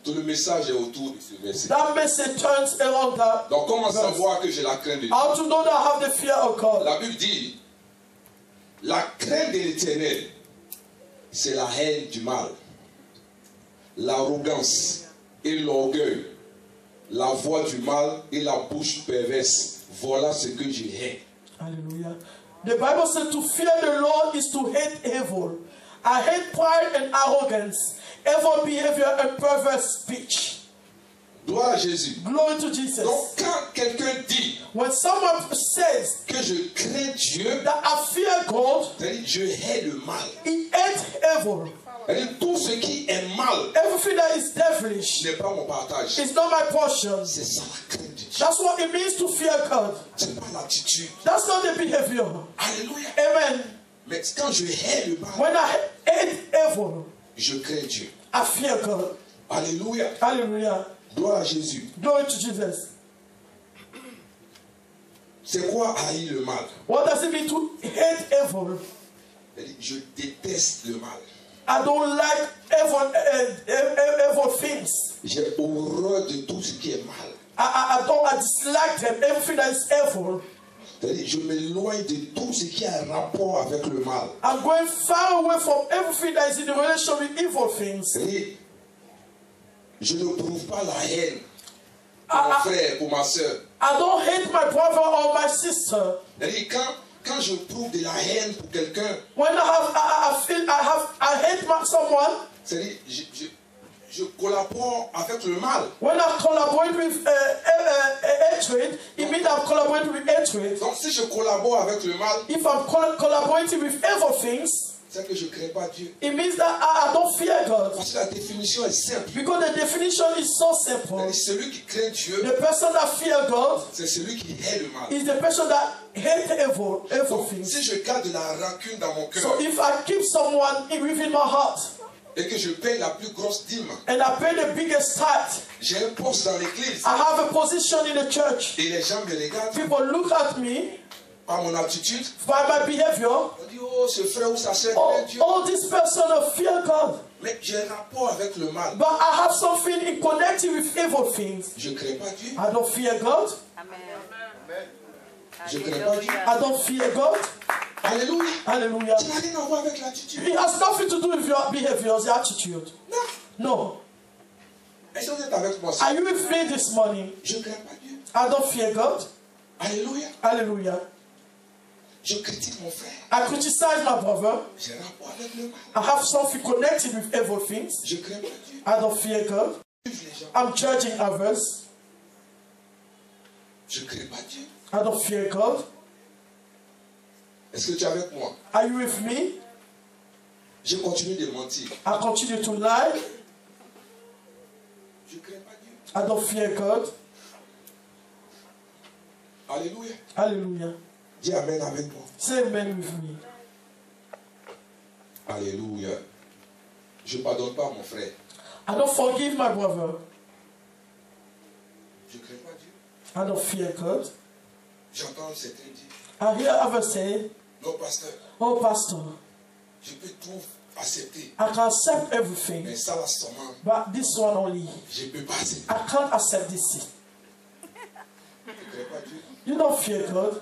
Tout le message est autour de ce verset. That message turns around that. Donc comment verse. savoir que j'ai la crainte de Dieu? How to know that I have the fear of God? La Bible dit, la crainte de l'Éternel, c'est la haine du mal, l'arrogance et l'orgueil, la voix du mal et la bouche perverse. Voilà ce que je hais. Hallelujah. The Bible says to fear the Lord is to hate evil. I hate pride and arrogance, evil behavior and perverse speech. Gloire à Jésus. Glory to Jesus. Donc quand quelqu'un dit When someone says que je crains Dieu, that I fear God, c'est-à-dire je hais le mal. he hates evil. C'est-à-dire tout ce qui est mal Everything that is devilish n'est pas mon partage. is not my portion. C'est ça la crainte de Dieu. That's what it means to fear God. C'est pas l'attitude. That's not the behavior. Alléluia. Amen. Mais quand je hais le mal, When I hate evil, je crains Dieu. I fear God. Alléluia. Hallelujah. Gloire à Jésus. Glory to Jesus. C'est quoi haïr le mal? What does it mean to hate evil? C'est-à-dire, je déteste le mal. I don't like evil things. J'ai horreur de tout ce qui est mal. I dislike them. Everything that is evil. C'est-à-dire, je m'éloigne de tout ce qui a rapport avec le mal. I'm going far away from everything that is in relation with evil things. C'est-à-dire, je ne prouve pas la haine pour mon frère, pour ma soeur. I don't hate my brother or my sister. C'est-à-dire, quand je prouve de la haine pour quelqu'un, When I hate someone. c'est-à-dire, je collabore avec le mal. When I collaborate with hatred, it means I'm collaborating with hatred. Donc si je collabore avec le mal, If I'm collaborating with evil things, c'est que je ne crains pas Dieu. it means that I don't fear God. Parce que la définition est simple. Because the definition is so simple. Celui qui craint Dieu, The person that fears God c'est celui qui hait le mal. is the person that hates evil Donc, things. si je garde de la rancune dans mon cœur So if I keep someone within my heart et que je paye la plus grosse dîme, and I pay the biggest tithe, j'ai un poste dans l'église I have a position in the church. et les gens me regardent People look at me par mon attitude, by my behavior. on dit oh, ce frère ou sa sœur Oh, craint Dieu. oh, this person fear God. Mais j'ai un rapport avec le mal. But I have something in connected with evil things. Je ne crains pas Dieu. I don't fear God. Amen. Je ne crains pas Dieu. I don't fear God. Alléluia. Hallelujah. Ça n'a rien à voir avec l'attitude. It has nothing to do with your behavior, your attitude. Non. No. Est-ce que vous êtes avec moi? Are you with me this morning? Je ne crains pas Dieu. I don't fear God. Alléluia. Hallelujah. Je critique mon frère. I criticize my brother. J'ai un rapport avec le mal. I have something connected with evil things. Je ne crains pas Dieu. I don't fear God. Je juge les gens. I'm judging others. Je ne crains pas Dieu. I don't fear God. Est-ce que tu es avec moi? Are you with me? Je continue de mentir. I continue to lie. Je ne crains pas Dieu. I don't fear God. Alléluia. Hallelujah. Dis Amen avec moi. Say amen with me. Alléluia. Je ne pardonne pas mon frère. I don't forgive my brother. Je ne crains pas Dieu. I don't fear God. J'entends certains dire, I hear others say, non pasteur, oh pastor, je peux tout accepter. I can accept Mais everything, ça là seulement, but this one only. je ne peux pas accepter. I can't accept this. Je ne crains pas Dieu. You don't fear God.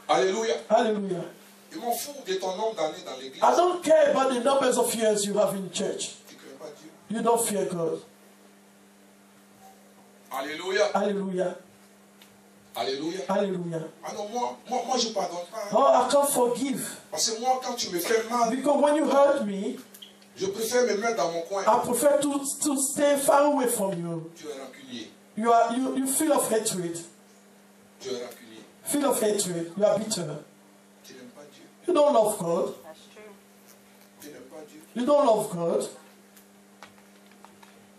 Alléluia. Hallelujah. Je m'en fous de ton nombre d'années dans l'église. I don't care about the numbers of years you have in church. Tu ne crains pas Dieu. You don't fear God. Alléluia. Hallelujah. Alléluia. Hallelujah. Ah non, moi je ne pardonne pas. Oh, I can't forgive. Parce que moi, quand tu me fais mal, Because when you hurt me, je préfère me mettre dans mon coin. I prefer to stay far away from you. Tu es rancunier. You feel of hatred. Tu es rancunier. Feel of hatred. You are bitter. Tu n'aimes pas Dieu. You don't love God. That's true. Tu n'aimes pas Dieu. You don't love God.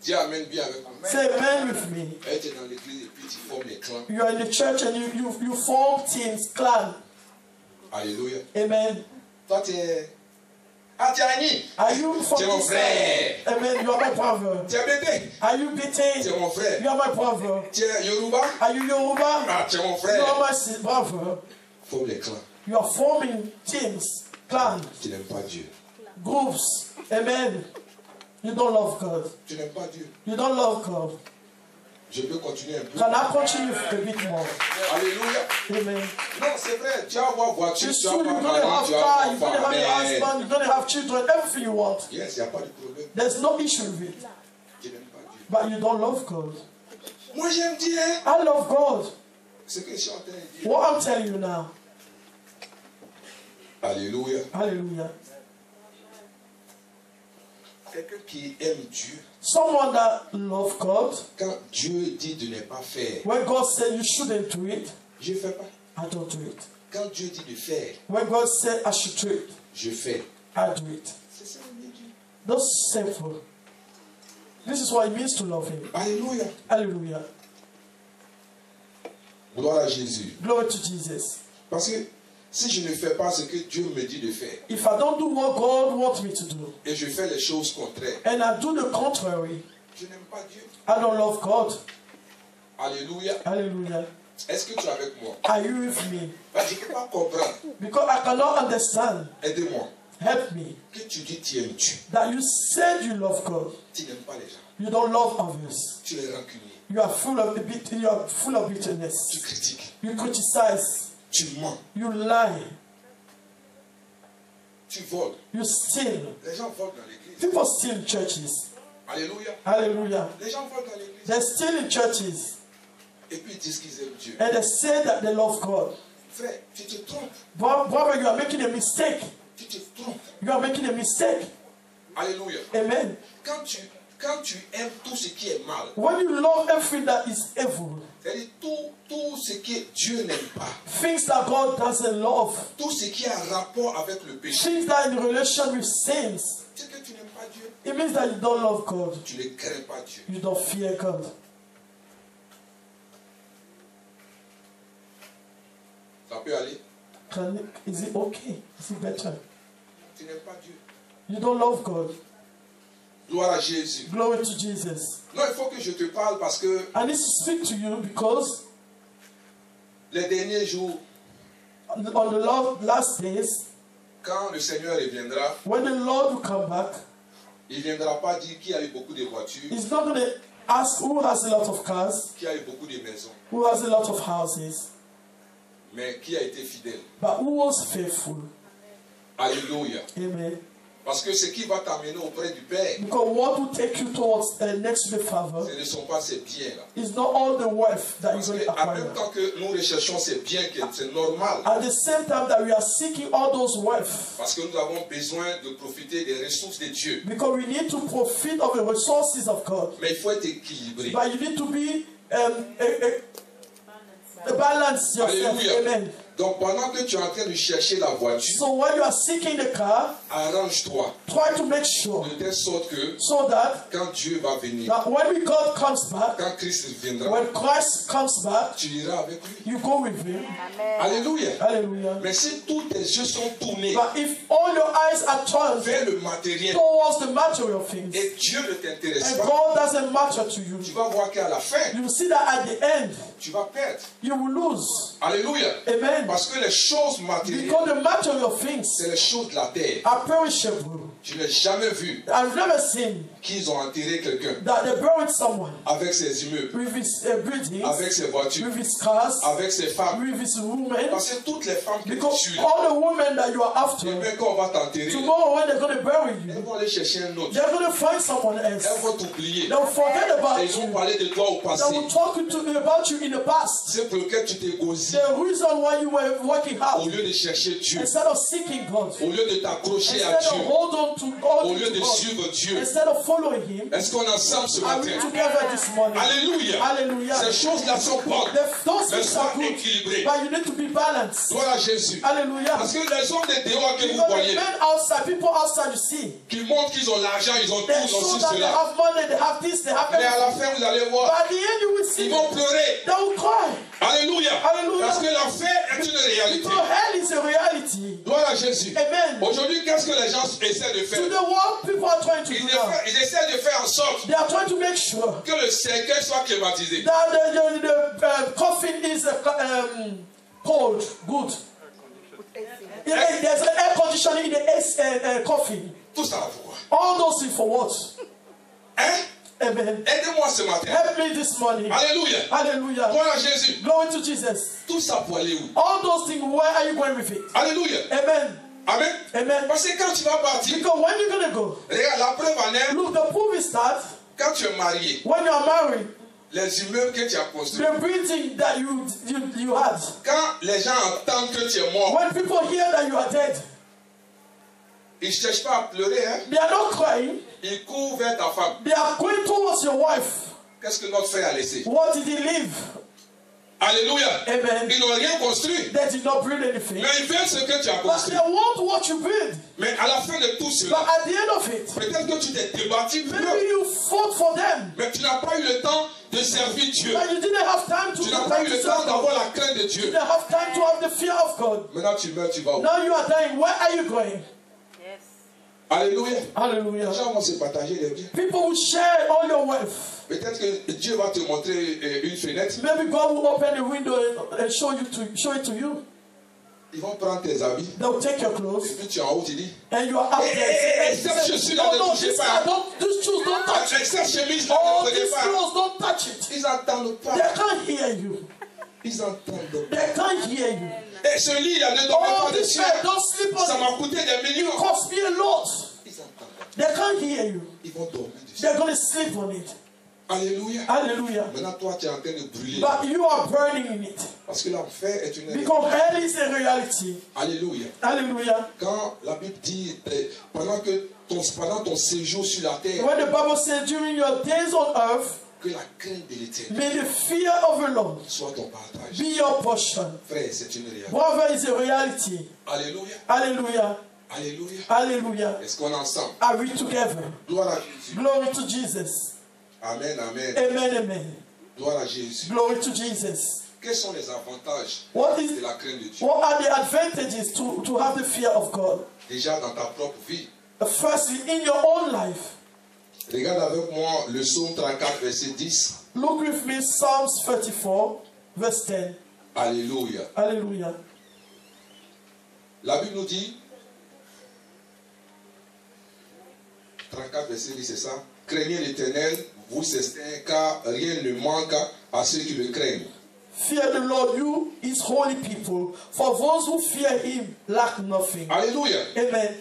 Dis Amen bien avec moi. Say amen with me. Et tu es dans l'église et puis tu formes les clans. You are in the church and you form teams, clan. Alléluia. Amen. Toi, tu es... Ah, tu es Annie. Are you from Tu es mon this frère. side? Amen. You are my brother. Tu es Bété. Are you Tu Bete? es mon frère. You are my brother. Tu es Yoruba. Are you Yoruba? Ah, tu es mon You frère. are my brother. Forme les clans. You are forming teams, clans, Tu n'aimes pas Dieu. groups. Amen. You don't love God. Tu n'aimes pas Dieu. You don't love God. Je peux continuer un peu. Can I continue a bit more? Alléluia. Amen. Non, c'est vrai. Tu vas avoir voiture, It's tu vas true, you're avoir going to mari, have tu vas car, avoir you're going to have your femme. husband, you're going to have children, everything you want. Yes, il n'y a pas de problème. There's no issue with it. Tu n'aimes pas Dieu. But you don't love God. Moi, j'aime Dieu. I love God. Ce que je suis en train de dire. What I'm telling you now. Alléluia. Hallelujah. Quelqu'un qui aime Dieu, Someone that loves God, quand Dieu dit de ne pas faire, when God said you shouldn't do it, je ne fais pas. I don't do it. Quand Dieu dit de faire, When God said I should do it, je fais. I do it. C'est ça le Dieu. That's simple. This is what it means to love Him. Alléluia. Hallelujah. Gloire à Jésus. Glory to Jesus. Parce que si je ne fais pas ce que Dieu me dit de faire, If I don't do what God wants me to do, et je fais les choses contraires, and I do the contrary, je n'aime pas Dieu. I don't love God. Alléluia. Hallelujah. Est-ce que tu es avec moi? Are you with me? Je ne peux pas comprendre. Because I cannot understand. Aidez-moi. Help me. Que tu dis tu aimes Dieu. That you said you love God. Tu n'aimes pas les gens. You don't love others. Tu es rancunier. You are full of Tu bitterness. critiques. You criticize. Tu mens. You lie. Tu voles. You steal. Les gens volent dans l'église. People steal in churches. Alléluia. Hallelujah. Les gens volent dans l'église. They steal in churches. Et puis ils disent qu'ils aiment Dieu. And they say that they love God. Frère, tu te trompes. Brother, you are making a mistake. Tu te trompes. You are making a mistake. Alléluia. Amen. Quand tu aimes tout ce qui est mal, When you love everything that is evil, c'est-à-dire tout ce que Dieu n'aime pas, things that God doesn't love, tout ce qui a rapport avec le péché, things that are in relation with sins, c'est que tu n'aimes pas Dieu. it means that you don't love God. Tu ne crains pas Dieu. You don't fear God. Ça peut aller. Is it okay? Is it better? Tu n'aimes pas Dieu. You don't love God. Gloire à Jésus. Glory to Jesus. Non, il faut que je te parle parce que I need to speak to you because les derniers jours, on the last days, quand le Seigneur reviendra, when the Lord will come back, il ne viendra pas dire qui a eu beaucoup de voitures, He's not going to ask who has a lot of cars, qui a eu beaucoup de maisons, who has a lot of houses, mais qui a été fidèle. but who was faithful. Alléluia. Amen. Parce que ce qui va t'amener auprès du Père, Because what will take you towards next to the Father ce ne sont pas ces biens-là. is not all the wealth that Parce you're going to qu'en acquire. même temps que nous recherchons ces biens, c'est normal. At the same time that we are seeking all those wealth, Parce que nous avons besoin de profiter des ressources de Dieu. because we need to profit of the resources of God. Mais il faut être équilibré. But you need to be balance yourself. Alléluia. Amen. Donc pendant que tu es en train de chercher la voiture, So when you are seeking the car, arrange-toi try to make sure de telle sorte que so that quand Dieu va venir, when God comes back, quand Christ viendra, when Christ comes back, tu iras avec lui. you go with Him. Alléluia. Hallelujah. Mais si tous tes yeux sont tournés But if all your eyes are turned vers le matériel towards the material things, et Dieu ne t'intéresse and pas, God doesn't matter to you, tu vas voir qu'à la fin, you will see that at the end, tu vas perdre. you will lose. Alléluia. Amen. Parce que les choses matérielles, Because the material things c'est les choses de la terre. are perishable. Tu n'as jamais vu I've never seen qu'ils ont enterré quelqu'un that they buried someone avec ses immeubles, with his buildings, avec ses voitures, with his cars, avec ses femmes. with his women. Parce que toutes les femmes que Because tu tues, all the women that you are after, demain quand on va t'enterrer, tomorrow when they're going to bury elles you, vont aller chercher un autre. they're going to find someone else. Elles vont t'oublier. They'll forget about Et ils vont you. parler de toi au They passé. will talk about you in the past. C'est pour lequel tu t'es gosé The reason why you were working au hard, lieu de chercher Dieu, instead of seeking God, au lieu de t'accrocher à instead of Dieu, hold on to au lieu God, de suivre Dieu. instead of following Him. Est-ce qu'on est ensemble ce Are we matin? together this morning? Alléluia. Hallelujah. Ces choses-là sont bonnes, Those mais things are soient good, équilibrées. but you need to be balanced. Gloire à Jésus. Hallelujah. Parce que les hommes de dehors que vous Because the voyez, men outside, people outside you see, qui montrent qu'ils ont l'argent, ils ont tout, they ils ont show ci, that they cela. have money, they have this, they have Mais à everything. la fin, vous allez But voir, at the end you will see ils vont pleurer. they will cry. Alléluia. Hallelujah. Parce que l'enfer est une réalité. Because hell is a reality. Gloire à Jésus. Amen. Aujourd'hui, qu'est-ce que les gens essaient de faire? To the world, people are trying to do now. Ils essaient de faire en sorte They are trying to make sure que le cercueil soit climatisé. that the coffin is cold, good. There's an air conditioning in the coffin. Tout ça pour quoi? All those things for what? Hein? Amen. Aidez-moi ce matin. Help me this morning. Alléluia. Hallelujah. Gloire à Jésus. Glory to Jesus. Tout ça pour aller où? All those things, where are you going with it? Alléluia. Amen. Amen. Amen. Parce que quand tu vas partir, Because when you're going to go, regarde, la preuve en est, look, the proof is that quand tu es marié, when you are married, les immeubles que tu as construits, the building that you had, quand les gens entendent que tu es mort, when people hear that you are dead, ils ne cherchent pas à pleurer, hein? they are not crying. Ils courent vers ta femme. They are going towards your wife. Qu'est-ce que notre frère a laissé? What did he leave? Alléluia. Amen. Ils n'ont rien construit. They did not build anything. Mais ils veulent ce que tu as But construit. they want what you build. Mais à la fin de tout But cela, at the end of it, peut-être que tu t'es débattu pour maybe eux, you fought for them. mais tu n'as pas eu le temps de servir Dieu. But you didn't have time to Tu n'as pas eu le temps serve d'avoir God. la crainte de You Dieu. didn't have time to have the fear of God. Maintenant tu meurs, tu vas où? Now you are dying. Where are you going? Alléluia. Hallelujah. Les gens vont se partager les biens. People will share all your wealth. Peut-être que Dieu va te montrer une fenêtre. Maybe God will open a window and show it to you. Ils vont prendre tes habits. They'll take your Et clothes puis tu es en haut, tu dis, and you are up there. cette chaussure-là, No, ne no, touchez this pas. these shoes don't touch it. Cette chemise-là, Oh, ne prenez these pas. clothes don't touch it. Ils n'entendent They pas. can't hear you. Ils entendent pas. They can't hear you. Et ce lit-là, ne dormez Oh, pas this dessus. bed, don't sleep Ça on m'a it. coûté des millions. Cost me a lot. Ils entendent pas. They can't hear you. Ils vont dormir dessus. They're going to sleep on it. Alléluia. Hallelujah. Maintenant, toi, tu es en train de brûler. But you are burning in it. Parce que l'enfer est une réalité. Because hell is a reality. Alléluia. Hallelujah. Quand la Bible dit, pendant ton séjour sur la terre, When the Bible says during your days on earth, que la crainte de l'éternel may the fear of the Lord soit ton partage. be your portion. Frère, c'est une réalité. Brother, is a reality. Alléluia. Hallelujah. Alléluia. Hallelujah. Est-ce qu'on est ensemble? Are we together? Gloire à Jésus. Glory to Jesus. Amen, amen. Amen, amen. Gloire à Jésus. Glory to Jesus. Quels sont les avantages What de is la crainte de Dieu? what are the advantages to have the fear of God? Déjà dans ta propre vie. Firstly, in your own life. Regarde avec moi le psaume 34, verset 10. Look with me Psalms 34, verse 10. Alléluia. Hallelujah. La Bible nous dit, 34 verset 10, c'est ça. Craignez l'Éternel, vous certains, car rien ne manque à ceux qui le craignent. Fear the Lord, you his holy people, for those who fear him lack nothing. Alléluia. Amen.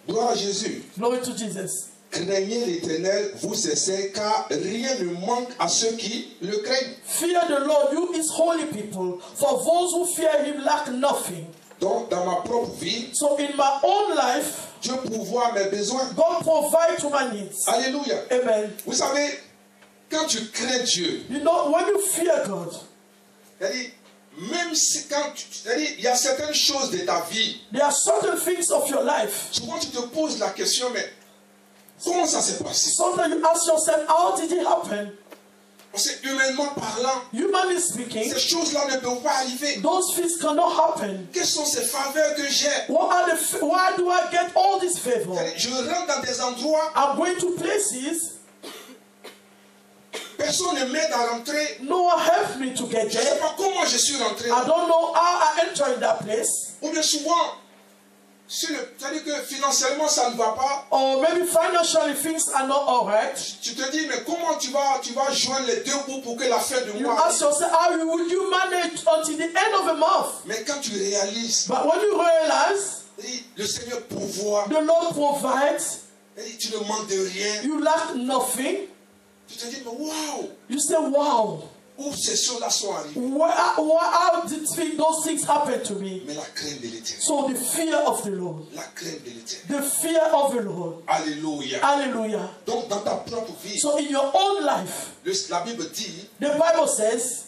Gloire à Jésus. Glory to Jesus. Craignez l'Éternel, vous certains, car rien ne manque à ceux qui le craignent. Fear the Lord, you his holy people, for those who fear him lack nothing. Donc, dans ma propre vie, So in my own life, Dieu pourvoit mes besoins. God provide to my needs. Alléluia. Amen. Vous savez, quand tu crains Dieu, You know, when you fear God, c'est-à-dire, même si quand c'est-à-dire, il y a certaines choses de ta vie, there are certain things of your life. souvent tu te poses la question, mais comment ça s'est passé? Sometimes you ask yourself, how did it happen? Parce que humainement parlant, Humanly speaking, ces choses-là ne peuvent pas arriver. those things cannot happen. Quelles sont ces faveurs que j'ai? Why do I get all this favor? C'est-à-dire, je rentre dans des endroits, I'm going to places, personne ne m'aide à rentrer. no one helped me to get Je ne sais there. pas comment je suis rentré. I don't know how I entered that place. Ou bien souvent, c'est-à-dire que financièrement ça ne va pas. Or maybe financially things are not alright. Tu te dis, mais comment tu vas joindre les deux bouts pour que la fin de You mois ask arrive? yourself, how would you manage until the end of the month? Mais quand tu réalises, But when you realize le Seigneur pourvoit, the Lord provides, tu ne manques de rien. you lack nothing, Tu te dis, mais waouh, you say, wow, où ces choses-là sont arrivées? how did those things happen to me? Mais la crainte de l'Éternel. So the fear of the Lord. La crainte de l'Éternel. The fear of the Lord. Alléluia. Hallelujah. Donc dans ta propre vie, So in your own life, la Bible dit, the Bible says,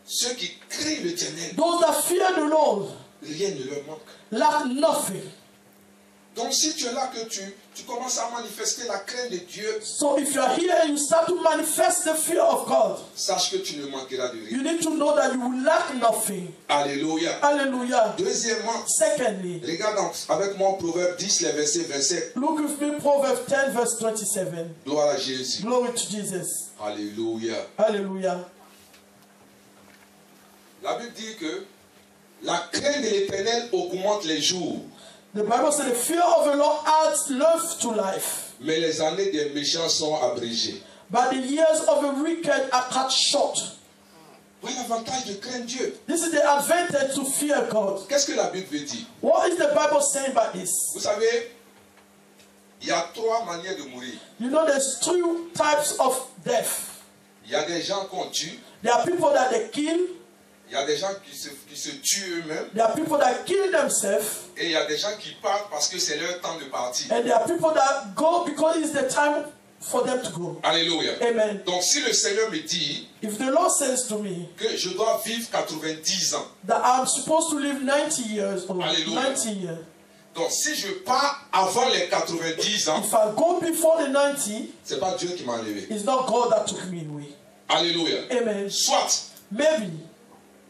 ceux qui craignent l'Éternel, those that fear the Lord rien ne leur manque. lack nothing. Donc si tu es là que tu commences à manifester la crainte de Dieu, So if you are here and you start to manifest the fear of God, sache que tu ne manqueras de you rien. need to know that you will lack nothing. Alléluia. Hallelujah. Deuxièmement, Secondly, regarde avec moi Proverbe 10, les versets 27. look with me Proverbs 10 verse 27. Gloire à Jésus. Glory to Jesus. Alléluia. Hallelujah. La Bible dit que la crainte de l'Éternel augmente les jours, The Bible says the fear of the Lord adds love to life, mais les années des méchants sont abrégées. but the years of the wicked are cut short. Voilà l'avantage de craindre Dieu. This is the advantage to fear God. Qu'est-ce que la Bible veut dire? What is the Bible saying by this? Vous savez, il y a trois manières de mourir. You know, there's two types of death. Il y a des gens qu'on tue, There are people that they kill, il y a des gens qui se tuent eux-mêmes, there are people that kill themselves, et il y a des gens qui partent parce que c'est leur temps de partir. and there are people that go because it's the time for them to go. Alléluia. Amen. Donc si le Seigneur me dit If the Lord says to me que je dois vivre 90 ans, that I'm supposed to live 90 years old, Hallelujah. 90 years, donc si je pars avant les 90 ans, if I go before the 90, c'est pas Dieu qui m'a enlevé. it's not God that took me away. Alléluia. Amen. Soit Maybe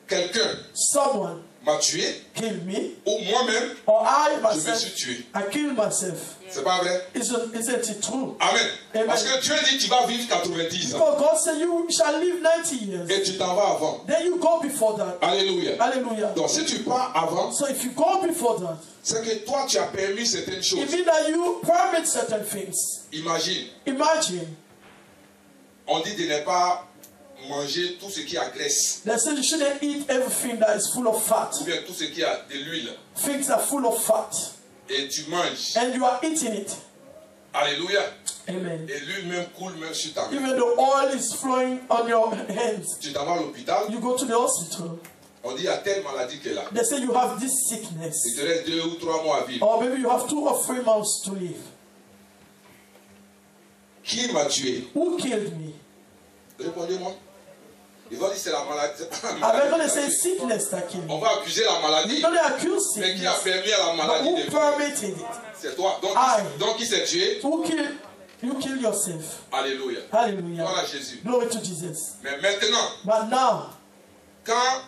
quelqu'un someone m'a tué, killed me, ou moi-même, or I je me myself, suis tué. I killed myself. C'est pas vrai? Isn't it true? Amen. Amen. Parce que Dieu dit tu vas vivre 90 ans. Because God said you shall live 90 years. Et tu t'en vas avant. Then you go before that. Alléluia. Hallelujah. Donc si tu pars avant, So if you go before that, c'est que toi tu as permis certaines it choses. means that you permit certain things. Imagine, Imagine, on dit de ne pas manger tout ce qui a graisse, they say you shouldn't eat everything that is full of fat. ou bien tout ce qui a de l'huile. Things are full of fat. Et tu manges. And you are eating it. Alléluia. Amen. Et l'huile même coule même sur ta main. Even the oil is flowing on your hands. Tu t'en vas à l'hôpital, You go to the hospital. on dit il y a telle maladie qu'elle a. They say you have this Il sickness. te reste 2 ou 3 mois à vivre. Or maybe you have 2 or 3 months to live. Qui m'a tué? Who killed me? Répondez-moi. Ils vont dire c'est la maladie. Are they going to say sickness that killed On me? va accuser la maladie. You're going to accuse Mais qui a sickness. permis à la But maladie who de vivre? permitted it? C'est toi. I. Donc qui s'est tué? Who killed? You kill yourself. Alléluia. Hallelujah. Gloire à Jésus. Glory to Jesus. Mais maintenant, But now, quand,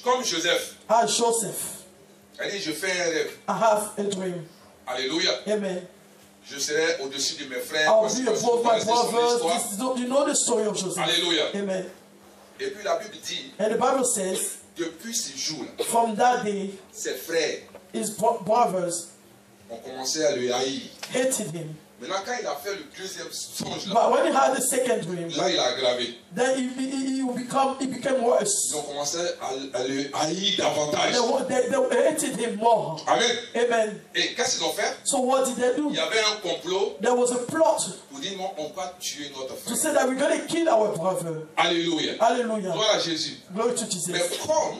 comme Joseph, as Joseph, elle dit je fais un rêve. I have a dream. Alléluia. Amen. Je serai au-dessus de mes frères. I'll Parce be que above vous my connaissez son histoire. brothers. You know the story of Joseph. Alléluia. Amen. Et puis la Bible dit And the Bible says depuis ce jour-là, From that day, ses frères his brothers ont commencé à le haïr. hated him. Maintenant, quand il a fait le deuxième songe, là, But when he had the second dream, là il a aggravé. then he became Ils worse. ont commencé à le haïr davantage. They hated him more. Amen. Amen. Et qu'est-ce qu'ils ont fait? So what did they do? Il y avait un complot There was a plot pour dire non, on va tuer notre to frère. say that we're going to kill our brother. Alléluia. Hallelujah. Gloire à Jésus. Glory to Mais Jesus. comme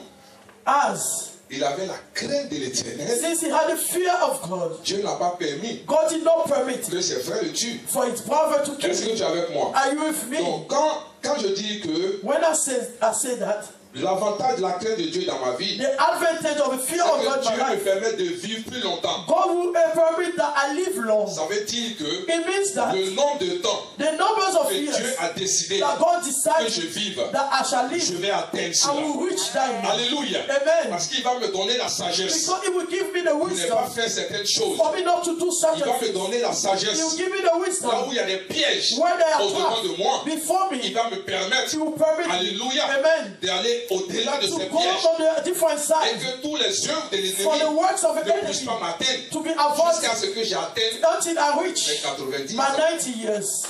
As il avait la crainte de l'Éternel, since he had the fear of God, Dieu n'a pas permis God did not permit que ses frères le tuent. for his brother to kill Est-ce que him. tu es avec moi? Are you with me? Donc, quand je dis que When I say that, l'avantage de la crainte de Dieu dans ma vie, the advantage of the fear c'est of God que in my Dieu me life, permet de vivre plus longtemps. God will permit that I live long. Ça veut dire que It means that le nombre de temps the numbers of que years Dieu a décidé that God que decided je vive, that I shall je live, vais atteindre I cela. will reach that year. Alléluia. Amen. Parce qu'il va me donner la sagesse Because it will give me the pour ne pas wisdom faire certaines choses. for me not to do Il certain va me things. donner la He sagesse will give me the là où wisdom il y a des pièges where they are au-devant de moi. trapped before Il me. va me permettre, He will permit me, alléluia, amen, d'aller au-delà de to ces go pièges on the different et sides que tous les œuvres de for the l'ennemi works of the ne puissent enemy pas m'atteindre to be jusqu'à avoided ce que j'atteigne until I mes reach 90 my ans. 90 years.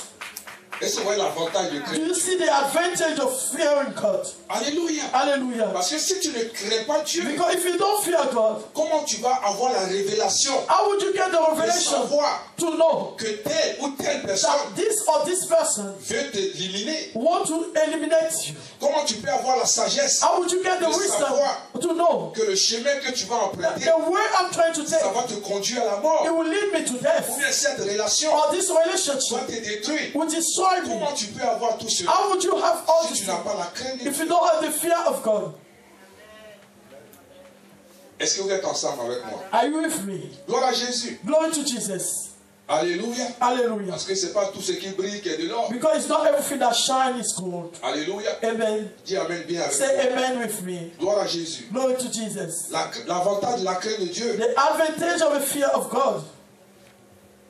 Est-ce que vous voyez l'avantage de Do craindre? you see the advantage of fearing God? Alléluia. Hallelujah. Parce que si tu ne crains pas Dieu, Because if you don't fear God, comment tu vas avoir la révélation how would you get the de revelation savoir to know que telle ou telle personne that this or this person veut t'éliminer? want to eliminate you? Comment tu peux avoir la sagesse How would you get the de wisdom savoir to know que le chemin que tu vas that emprunter, the way I'm trying to ça take, va te conduire à la mort? it will lead me to Ou death, bien cette relation or this relationship va te détruire? will destroy me? Comment tu peux avoir tout cela How would you have all si this tu n'as pas la crainte de if Dieu? you don't have the fear of God? Est-ce que vous êtes ensemble avec moi? Are you with me? Gloire à Jésus. Glory to Jesus. Alléluia. Hallelujah. Parce que ce n'est pas tout ce qui brille qui est de l'or. Because it's not everything that shines is gold. Alléluia. Amen. Dis Amen bien avec Say moi. amen with me. Gloire à Jésus. Glory to Jesus. L'avantage de la crainte de Dieu, The advantage of the fear of God,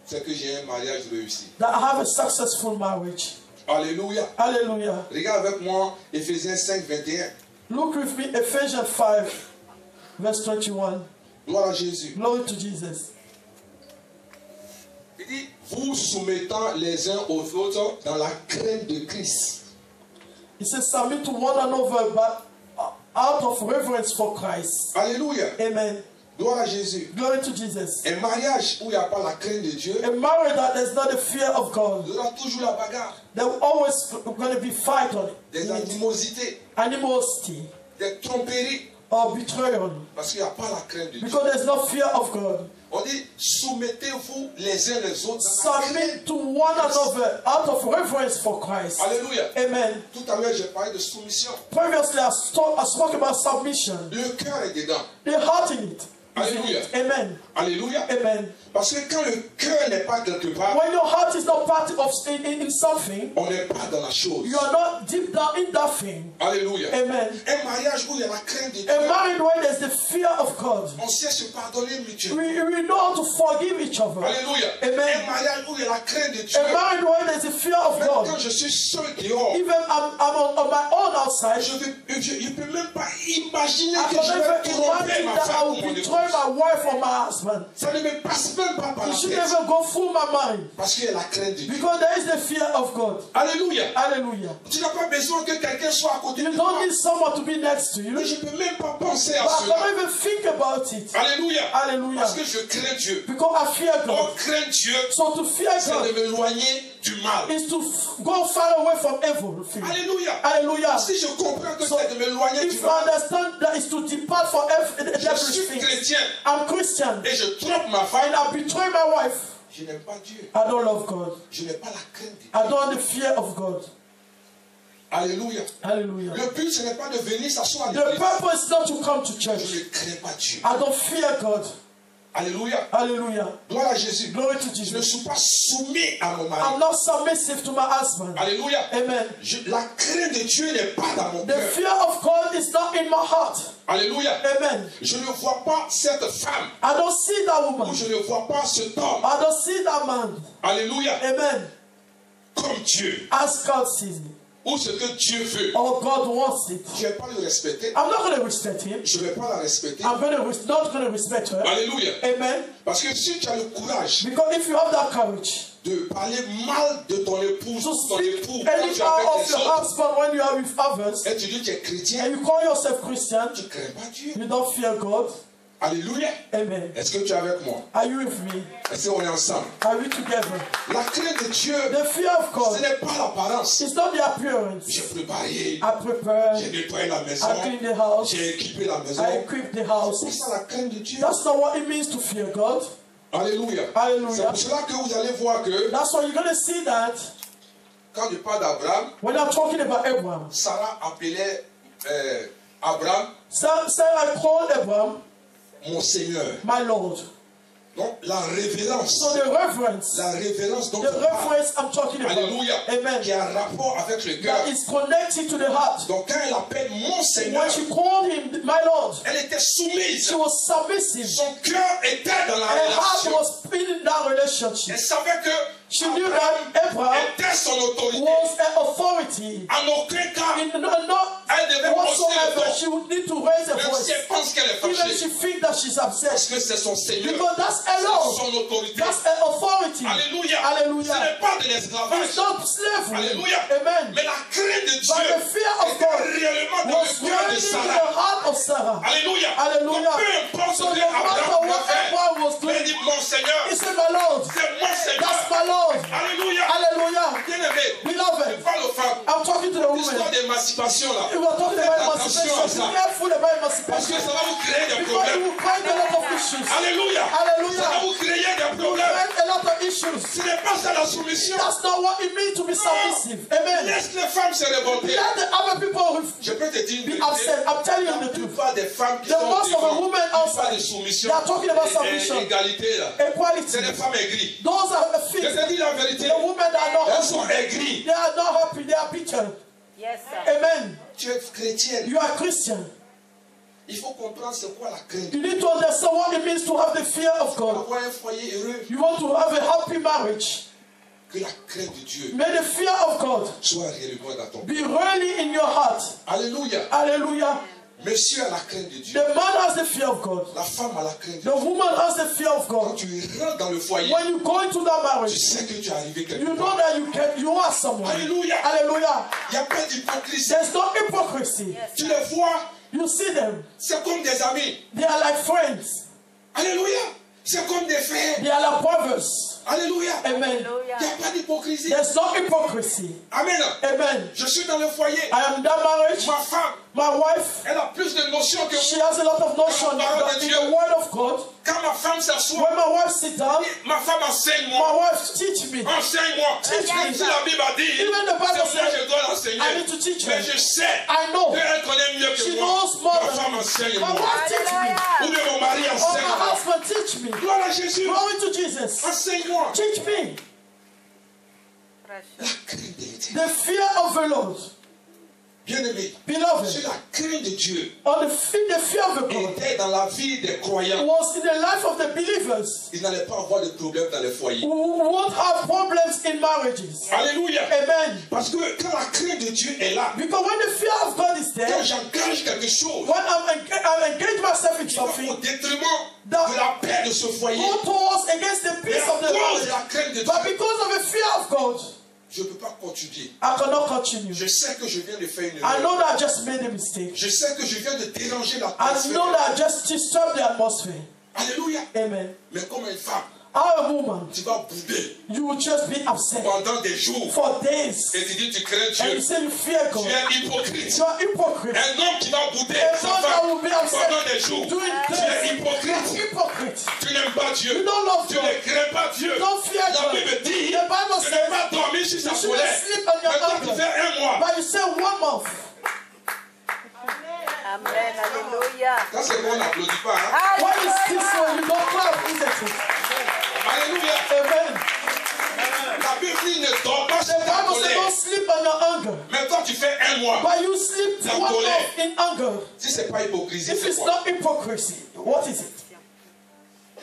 c'est que j'ai un mariage réussi. that I have a successful marriage. Alléluia. Hallelujah. Regarde avec moi Éphésiens 5, 21. Look with me, Ephesians 5, verse 21. Gloire à Jésus. Glory to Jesus. Il dit, vous soumettant les uns aux autres dans la crainte de Christ. He says, submit to one another, but out of reverence for Christ. Alléluia. Amen. Gloire à Jésus. Glory to Jesus. Un mariage où il n'y a pas la crainte de Dieu, A marriage that there's not a fear of God, il y aura toujours la bagarre, there will always going to be fight on des it. animosités, Animosity des tromperies, or betrayal. parce qu'il n'y a pas la crainte de Dieu. Because there's no fear of God. On dit, soumettez-vous les uns les autres dans la crainte. Submit to one another out of reverence for Christ. Alléluia. Amen. Tout à l'heure, j'ai parlé de soumission. Previously, I spoke about submission. Le cœur est dedans. The heart in it. Alléluia. Amen. Alléluia. Amen. Parce que quand le cœur n'est pas quelque part, When your heart is not part of in something, on n'est pas dans la chose. you are not deep down in that thing. Alléluia. Amen. Un mariage où il y a la crainte de Dieu, A marriage where there's the fear of God. on sait se pardonner mutuellement. We know how to forgive each other. Alléluia. Amen. Un mariage où il y a la crainte de Dieu. A marriage where there's the fear of Même quand God. je suis seul dehors, Even I'm on my own outside, je ne peux même pas imaginer I que can je vais never tromper imagine ma that I femme ou will mon betray épouse. my wife or my husband. Ça ne me passe même pas par It la should tête. never go through my mind. Parce qu'il y a la crainte de Dieu. Because there is the fear of God. Alléluia. Hallelujah. Tu n'as pas besoin que quelqu'un soit à côté de You toi. don't need someone to be next to you. Mais je ne peux même pas penser à But I cela. can't even think about it. Alléluia. Hallelujah. Parce que je crains Dieu. Because I fear Or God. craindre Dieu, So to fear c'est de God m'éloigner du mal. is to go far away from evil. Alléluia. Hallelujah. Si je comprends que So c'est de m'éloigner du if you mal, understand that is to depart from je suis everything. chrétien I'm Christian et je trompe ma femme, and I betray my wife. je n'aime pas Dieu. I don't love God. Je n'ai pas la crainte de Dieu. I don't have the fear of God. Alléluia. Hallelujah. Le but, ce n'est pas de venir s'asseoir à The l'église. purpose is not to come to Je church. ne crains pas Dieu. I don't fear God. Alléluia. Hallelujah. Gloire à Jésus. Glory to Je ne Jesus. suis pas soumis à mon I'm mari. not submissive to my husband. Alléluia. Amen. La crainte de Dieu n'est pas dans mon The cœur. fear of God is not in my heart. Alléluia. Amen. Je ne vois pas cette femme. I don't see that Ou woman. je ne vois pas cet homme. I don't see that man. Alléluia. Amen. Comme Dieu. As God sees me. ou ce que Dieu veut, or God wants it, je ne vais pas le respecter. I'm not going to respect him. Je ne vais pas la respecter. I'm not going to respect her. Alléluia. Amen. Parce que si tu as le courage Because if you have that courage de parler mal de ton épouse, to ton speak époux, quand tu es anyhow avec of les your autres, husband when you are with others, et tu dis que tu es chrétien, and you call yourself Christian, tu ne crains pas Dieu. you don't fear God. Alléluia. Amen. Est-ce que tu es avec moi? Are you with me? Est-ce qu'on est ensemble? Are we together? La crainte de Dieu, The fear of ce God n'est pas l'apparence. is not the appearance. J'ai préparé, I prepare, j'ai nettoyé la maison, I clean the house, j'ai équipé la maison. I equip the C'est house. ça la crainte de Dieu. That's not what it means to fear God. Alléluia. Hallelujah. C'est pour cela que vous allez voir que That's why you're going to see that quand je parle d'Abraham, when I'm talking about Abraham. Sarah appelait Abraham Sarah called Abraham, mon Seigneur. my Lord. Donc la révérence, So the reverence, dont the on parle, reference I'm talking about, alléluia, amen, qui a un rapport avec le cœur. that is connected to the heart. Donc quand elle appelle mon Seigneur, When she called him my Lord, elle était soumise. she was submissive. Son cœur était dans la Her heart relation. was in that relationship. Elle savait que She knew that Abraham était son autorité. was an authority. En aucun cas, In not elle devait hausser le whatsoever, ton. she would need to raise her Même voice. si elle pense qu'elle est Even fâchée. she think that she's Parce upset. que c'est son Seigneur. Because that's C'est alone. son autorité. That's an authority. Alléluia. Ce Hallelujah. n'est pas de l'esclavage. It's not slavery. Alléluia. Amen. Mais la crainte de But Dieu the fear of était God réellement dans was le cœur de running in the Sarah. heart of Sarah. Alléluia. Hallelujah. Donc, peu importe ce So que no matter Abraham what pouvait faire, Abraham was mais il doing, dit mon Seigneur, he said, my Lord, c'est mon Seigneur. that's my Lord. Alléluia. Hallelujah. Bien-aimé, je Beloved, parle aux femmes. I'm talking to the L'histoire women. d'émancipation là. We were talking Faites about attention à emancipation. ça. Be careful about Parce que emancipation. ça va vous créer des Because it problèmes. will create a lot of issues. Alléluia. Hallelujah. Ça va vous créer des It will problèmes. create a lot of issues. Ce n'est pas ça la soumission. That's not what it means to be submissive. Amen. Laisse les femmes se révolter. Let the other people Je peux te dire be une upset. I'm telling you La the truth. plupart des femmes qui The sont most of the devant, women ils parlent outside, de soumission they are talking about submission. et égalité là. Equality. C'est des femmes aigries. Those are the Je things. te dis la vérité. The women that are not Elles sont happy. aigries. They are not happy. They are bitter. Yes, sir. Amen. Tu es chrétienne. You are Christian. Il faut comprendre c'est quoi la crainte. You need to understand what it means to have the fear of God. Avoir un foyer heureux. You want to have a happy marriage. Que la crainte de Dieu May the fear of God soit réellement dans ton be cœur. really in your heart. Alléluia. Hallelujah. Monsieur a la crainte de Dieu. The man has the fear of God. La femme a la crainte de The Dieu. woman has the fear of Quand God. tu rentres dans le foyer, When you go into that tu marriage, sais que tu es arrivé quelque you know part. that you are someone. Alléluia. Hallelujah. Il n'y a pas d'hypocrisie. There's no hypocrisy. Tu les vois, You see them. c'est comme des amis. They are like friends. Alléluia. C'est comme des frères. They are like brothers. Alléluia. Amen. Il n'y a pas d'hypocrisie. There's no hypocrisy. Amen. Amen. Je suis dans le foyer. I am in that marriage. Ma femme, My wife, elle a plus de notions que she moi. has a lot of notion in the word of God. Quand ma femme s'assoit, When my wife sits down, ma femme enseigne-moi. my wife teach me. Enseigne-moi. Teach me. Même si la Bible a dit, Even the Bible c'est moi says, je dois I l'enseigner. need to teach her. Mais je sais I know. qu'elle connaît mieux que She moi. knows more Ma than femme me. My enseigne-moi. wife teach me. Ou bien mon mari Or my enseigne-moi. husband teach me. Gloire à Jésus. Glory to Jesus. Enseigne-moi. Teach me. La crainte de l'Éternel. The fear of the Lord. Bien-aimé, sur Beloved, la crainte de Dieu or the fear of the God était dans la vie des croyants. was in the life of the believers Ils n'allaient pas avoir de problème dans les foyers. who won't have problems in marriages. Alléluia. Amen. Parce que quand la crainte de Dieu est là, Because when the fear of God is quand there, j'engage quelque chose, when I'm engaged myself in qui va au something, détriment de la paix de ce foyer, go towards against the mais peace à of the cause de marriage. la crainte de But Dieu, because of the fear of God, je ne peux pas continuer. I cannot continue. Je sais que je viens de faire une I know erreur. that I just made a mistake. Je sais que je viens de déranger I l'atmosphère. know that I just disturbed the atmosphere. Alléluia. Amen. Mais comme une femme, How a woman, tu vas bouder you will just be upset pendant des jours. for days. Et tu dis tu crains And you Dieu. say you fear Tu God. es hypocrite. You are hypocrite. Un homme qui va bouder A sa man that femme will be upset pendant des jours. doing Tu es this. You hypocrite. are hypocrite. Tu n'aimes pas Dieu. You don't love Tu God. ne crains pas Dieu. You don't fear La God. Bible dit The Bible tu n'es says pas dormi sur you sa shouldn't colère. sleep on your Maintenant tu anger. fais un mois. But you say 1 month. Amen. Hallelujah. Ça c'est qu'on n'applaudit pas. Hein? Why is this one? You don't clap, isn't it? Alléluia. Amen. La Bible dit ne dors pas The sur ta Bible says don't colère. sleep on your anger. Maintenant tu fais un mois. But you sleep La 1 colère. month in anger. Si ce n'est pas hypocrisie, If c'est it's quoi? not hypocrisy, what is it?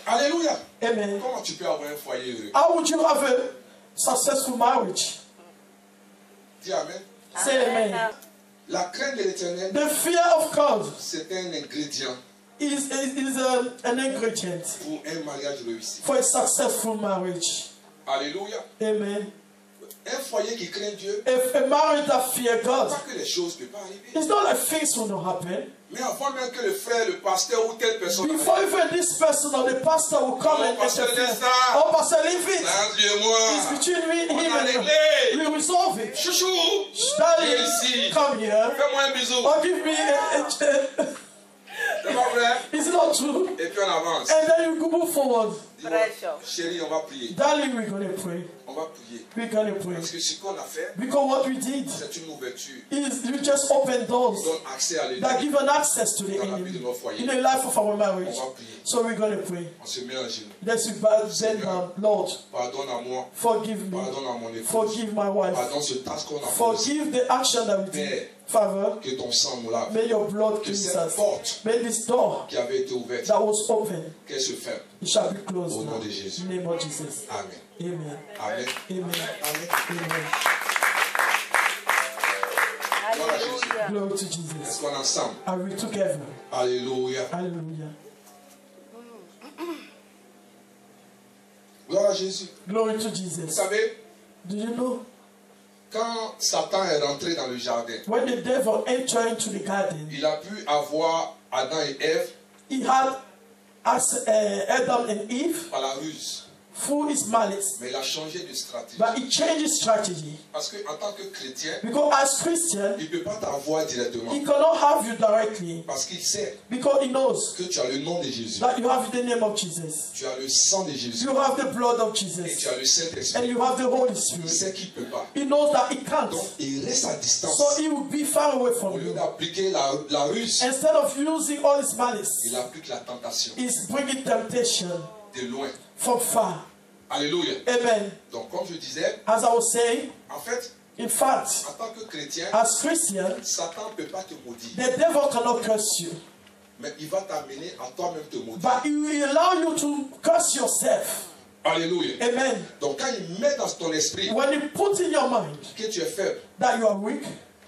Alléluia. Amen. Comment tu peux avoir un foyer heureux? How would you have a successful marriage? Dis Amen. Say amen. La crainte de l'éternel, The fear of God c'est un ingrédient is an ingredient pour un mariage réussi. for a successful marriage. Alléluia. Amen. Un foyer qui craint Dieu, If a marriage that fear God, pas que les choses ne peuvent pas arriver. it's not like things will not happen. Mais avant même que le frère, le pasteur ou telle personne Before arrive, even this person or the pastor will come and Pastor, interfere, laisse ça. oh, Pastor, leave it. entre Dieu et It's moi, between me, on him a and him. réglé. We resolve it. Chouchou, Darling, viens ici. come here. Fais-moi un bisou. Or give me a C'est pas vrai? It's not true. Et puis on avance. And then you move forward. Dis-moi, chérie, on va prier. Darling, we're going to pray. On va prier. We're going to pray. Parce que ce qu'on a fait, Because what we did c'est une ouverture is we just open doors qui donne accès à that l'ennemi give an access to the dans la vie de enemy nos foyers. in the life of our marriage. On va prier. So we're going to pray. On se met à genoux. Let's bend down. Lord, Pardonne à moi. forgive me. Pardonne à mon épouse. Forgive my wife. Pardonne ce task qu'on a fait. Forgive the action that we did. Father, Que ton sang nous lave. may your blood Que cleanse cette us. porte May this door qui avait été ouverte, that was open, qu'elle se ferme. it shall be closed Au now. nom de Jésus. In the name of Jesus. Amen. Amen. Amen. Amen. Amen. Amen. Hallelujah. Glory to Est-ce Jesus. qu'on est ensemble? Are we together? Alléluia. Hallelujah. Gloire à Jésus. Glory to Vous Jesus. savez, Do you know quand Satan est rentré dans le jardin, when the devil entered into the garden, il a pu avoir Adam et Ève he had as Adam and Eve par la ruse. through his malice, Mais il a changé de stratégie. but he changed his strategy Parce qu'en tant que chrétien, because as Christian, il ne peut pas t'avoir directement. he cannot have you directly Parce qu'il sait because he knows que tu as le nom de Jésus. that you have the name of Jesus, Tu as le sang de Jésus. you have the blood of Et Jesus, tu as le and Saint-Esprit. you have the Holy Il Spirit. sait qu'il ne peut pas. He knows that he can't, Donc, il reste à distance. so he will be far away Au from lieu you. d'appliquer la ruse, Instead of using all his malice, il applique la tentation he's bringing temptation de loin. from far. Alléluia. Amen. Donc, comme je disais, As I was saying, en fait, in fact, en tant que chrétien, as Christian, Satan ne peut pas te maudire. the devil cannot curse you, Mais il va t'amener à toi-même te maudire. but he will allow you to curse yourself. Alléluia. Amen. Donc, quand il met dans ton esprit When you put in your mind que tu es faible, that you are weak,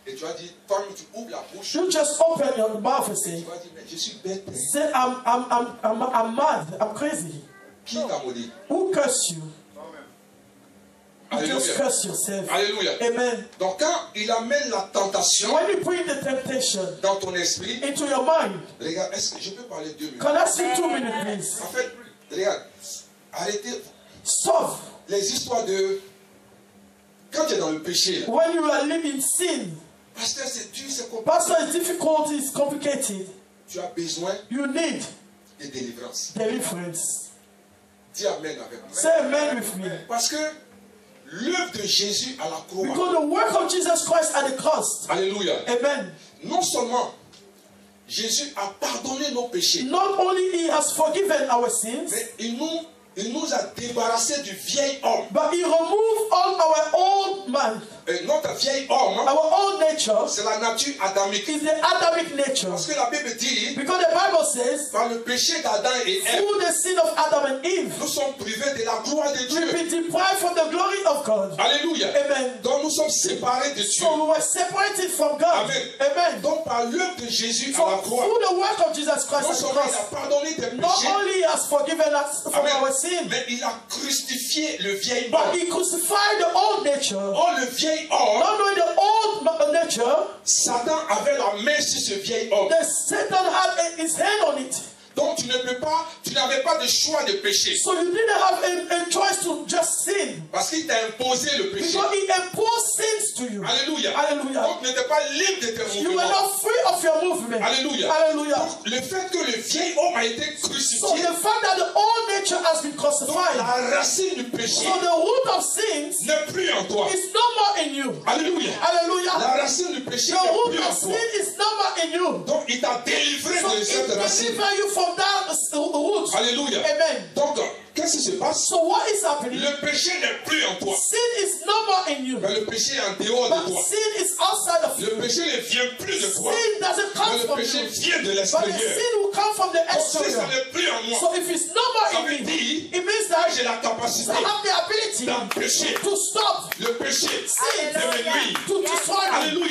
et tu vas dire, toi-même tu ouvres la bouche, you just open your mouth and tu say, vas dire, mais je suis bête. say I'm mad, I'm crazy. Qui t'a maudit? Who cursed you? You just Alléluia. curse yourself. Alléluia. Amen. Donc, quand il amène la tentation When you bring the temptation dans ton esprit, into your mind, regarde, est-ce que je peux parler 2 minutes? can I see 2 minutes, please? En fait, regarde, arrêtez Stop. les histoires de... Quand tu es dans le péché, là, When you are living in sin, pasteur, c'est dur, c'est compliqué. Pastor, it's difficult, it's complicated. Tu as besoin You need de délivrance. deliverance. Dis Amen avec moi. Say amen with me. Parce que l'œuvre de Jésus à la croix, Because the work of Jesus Christ at the cross, alléluia, amen, non seulement Jésus a pardonné nos péchés, not only he has forgiven our sins, mais il nous a débarrassés du vieil homme. but he removed all our old man, Et notre vieil homme, our old nature, c'est la nature adamique. is the Adamic nature. Parce que la Bible dit, Because the Bible says, par le péché d'Adam et Ève, through the sin of Adam and Eve, nous sommes privés de la gloire de we Dieu. be deprived from the glory of God. Alléluia. Amen. Donc nous sommes séparés de Dieu. So we were separated from God. Amen. Amen. Donc par l'œuvre de Jésus So à la croix, through the work of Jesus Christ non at the seulement il a cross, pardonné tes not péchés, only he has forgiven us from Amen, our sin, mais il a crucifié le vieil but homme. he crucified the old nature. Oh, le vieil homme, Not knowing the old nature, Satan avait la main sur ce vieil homme. the Satan had his hand on it. Donc tu n'avais pas de choix de péché. So you didn't have a choice to just sin. Parce qu'il t'a imposé le péché. Because he imposed sins to you. Alléluia. Hallelujah. Donc tu n'étais pas libre de tes You were mouvements. not free of your movement. Alléluia. Hallelujah. Donc le fait que le vieil homme a été So crucifié, the fact that the old nature has been donc crucified, la racine du péché so the root of sins n'est plus en toi. is no more in you. Alléluia. Hallelujah. La racine du péché The n'est root plus en of toi. sin is no more in you. Donc il t'a délivré So de it cette racine. deliver you from that root. Alléluia. Amen. Donc qu'est-ce qui se passe? So what is happening? Le péché n'est plus en toi. Sin is no more in you. Mais le péché est en dehors de But toi. sin is outside of Le you. péché ne vient plus de toi. Sin doesn't Mais come le from péché you. vient de But the l'extérieur. sin will come from the Donc si ça exterior. n'est plus en moi, So if it's no more ça in veut me, dire it means que that j'ai la capacité I have the ability d'empêcher to stop le péché sin, de me nuire. to destroy me. Alléluia.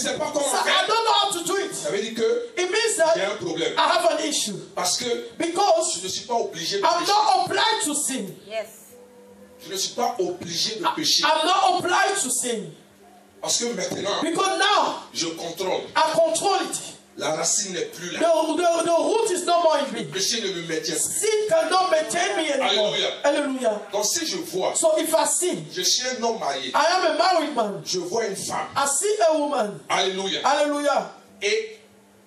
sais pas comment So I faire. don't know how to do it. Ça veut dire que It means j'ai that un problème. I have an issue. Parce que Because je ne suis pas obligé de I'm pécher. not obliged to sin. Yes. Je ne suis pas obligé de pécher. I'm not obliged to sin. Parce que maintenant, Because now je contrôle. I control it. La racine n'est plus The, là. the root is no more in Le me. péché ne me maintient plus. Sin cannot maintain me anymore. Alléluia. Hallelujah. Donc si je vois, So if I sin, je suis un homme marié, I am a married man. je vois une femme. I see a woman. Alléluia. Hallelujah. Et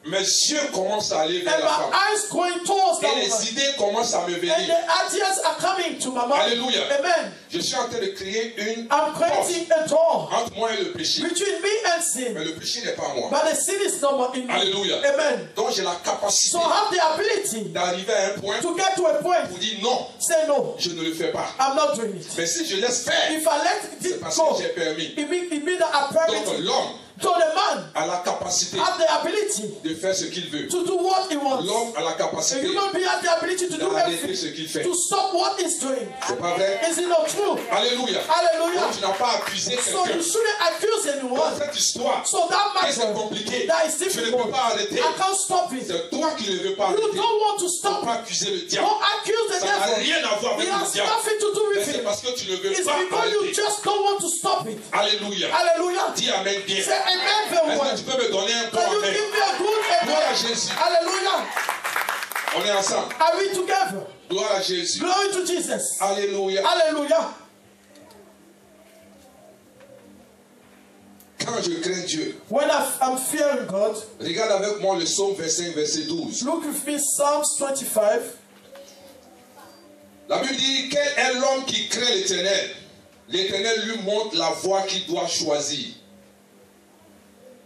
mes yeux commencent à aller vers And la my femme. eyes going towards that Et les woman. idées commencent à me And venir. the ideas are coming to my mind. Alléluia. Amen. Je suis en train de créer une I'm creating a door entre moi et le péché. between me and sin. Mais le péché n'est pas moi. But the sin is no more in me. Alléluia. Amen. Donc j'ai la capacité So I have the ability d'arriver à un point to get to a point. pour dire non, Say no, je ne le fais pas. I'm not doing it. Mais si je laisse faire, If I let c'est it parce go, que j'ai permis. it means that I permit Donc it. l'homme So the man a la capacité has the ability de faire ce qu'il veut. to do what he wants. L'homme a la A capacité human being has the ability to do d'arrêter everything, ce qu'il fait. to stop what he's doing. C'est pas vrai? Is it not true? Alléluia. Hallelujah. Donc tu n'as pas accusé So quelqu'un. you shouldn't accuse Dans anyone. cette histoire, So that que c'est matter compliqué, that is je ne peux difficult, pas arrêter. I can't stop it. C'est toi qui ne veux pas You arrêter. don't want to Tu ne stop peux pas it. accuser le diable. Don't accuse the Ça n'a devil. rien à voir It avec le has diable. nothing to do Mais with c'est it. parce que tu ne veux It's pas because you arrêter. just don't want to stop it. Alléluia. Hallelujah. Dis amen bien. Say amen very Est-ce well. que tu peux me donner un bon Can you amen? give me a good Gloire à amen? Jésus. Hallelujah. On est ensemble. Are we together? Gloire à Jésus. Glory to Jesus. Alléluia. Hallelujah. Quand je crains Dieu, When I'm fearing God, regarde avec moi le psaume 25, verset 12. look with me Psalms 25. La Bible dit, quel est l'homme qui craint l'Éternel? L'Éternel lui montre la voie qu'il doit choisir.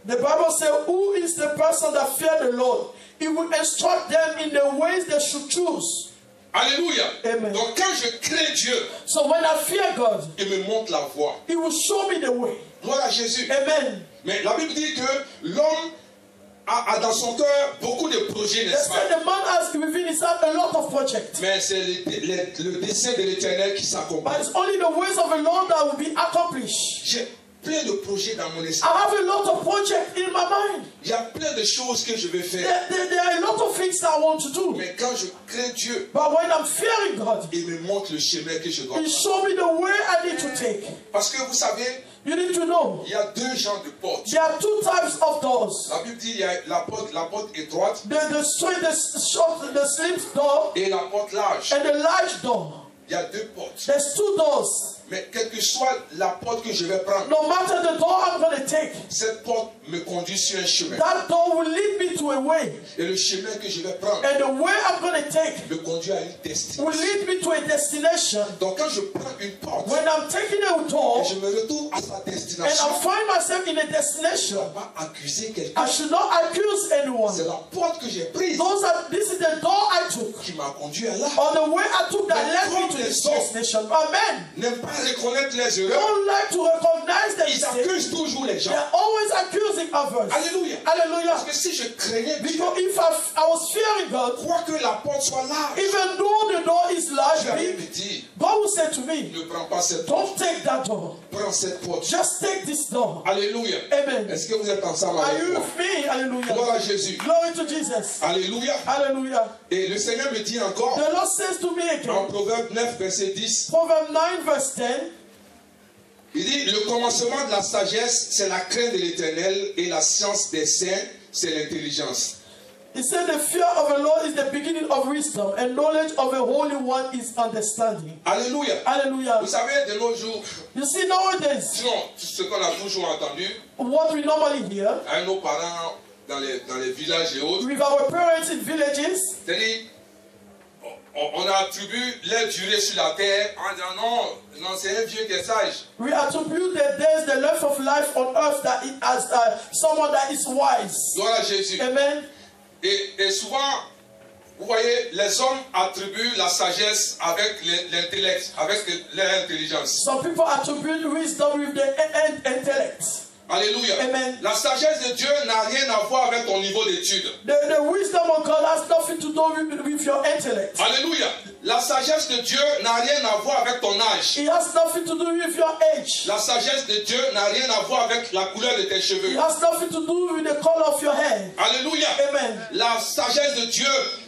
The Bible says, who is the person that fear the Lord? He will instruct them in the ways they should choose. Alléluia. Amen. Donc quand je crains Dieu, So when I fear God, il me montre la voie. He will show me the way. Gloire à Jésus. Amen. Mais la Bible dit que l'homme a dans son cœur beaucoup de projets, They n'est-ce said pas? the man has within his heart a lot of projects. Mais c'est le dessein de l'Éternel qui But s'accompagne. it's only the ways of the Lord that will be accomplished. J'ai plein de projets dans mon esprit. I have a lot of projects in my mind. Il y a plein de choses que je vais faire. There are a lot of things that I want to do. Mais quand je crains Dieu, But when I'm fearing God, il me montre le chemin que je dois He prendre. show me the way I need to take. Parce que vous savez, You need to know il y a deux genres de portes. there are two types of doors. La Bible dit il y a la porte étroite The straight, the short, the slim door, et la porte large. and the large door. Il y a deux portes. There's two doors. Mais quelle que soit la porte que je vais prendre, No matter the door I'm going to take, cette porte me conduit sur un chemin. that door will lead me to a way. Et le chemin que je vais prendre And the way I'm going to take me conduit à une will destination. lead me to a destination. Donc quand je prends une porte When I'm taking a door et je me retrouve à sa and destination, I find myself in a je ne destination, dois pas accuser quelqu'un. I should not accuse anyone. C'est la porte que j'ai prise This is the door I took, qui m'a conduit à là. or the way I took that led me to this destination. Amen. N'aime pas reconnaître les erreurs. Don't like to recognize the Ils mistake. accusent toujours les gens. They're always accusing others. Alléluia. Hallelujah. Parce que si je craignais Dieu, Because if I was fearing God, quoi que la porte soit large, even though the door is large, Dieu allait me big, dire, God will say to me, ne prends pas cette porte, don't take that door. prends cette porte. Just take this door. Alléluia. Amen. Est-ce que vous êtes ensemble Are avec you moi? with me? Hallelujah. Gloire à Jésus. Glory to Jesus. Alléluia. Hallelujah. Et le Seigneur me dit encore, The Lord says to me en again, Proverbe 9, verset 10, Proverbs 9 verse 10, il dit, le commencement de la sagesse, c'est la crainte de l'Éternel, et la science des saints, c'est l'intelligence. he said the fear of the Lord is the beginning of wisdom, and knowledge of the Holy One is understanding. Alléluia. Hallelujah. Vous savez, de nos jours, You see, nowadays, sinon, ce qu'on a toujours entendu, what we normally hear à nos parents dans les villages et autres, with our parents in villages, c'est-à-dire, on attribue leur durée sur la terre en disant non, c'est un vieux qui est sage. we attribute the days, the length of life on earth, that it as someone that is wise. Gloire à Jésus. Amen. Et souvent, vous voyez, les hommes attribuent la sagesse avec l'intellect, avec leur intelligence. Some people attribute wisdom with the intellect. Alléluia. Amen. La sagesse de Dieu n'a rien à voir avec ton niveau d'études. The wisdom of God has nothing to do with your intellect. Alléluia. La sagesse de Dieu n'a rien à voir avec ton âge. It has nothing to do with your age. La sagesse de Dieu n'a rien à voir avec la couleur de tes cheveux. It has nothing to do with the color of your hair. Alléluia. Amen. La sagesse de Dieu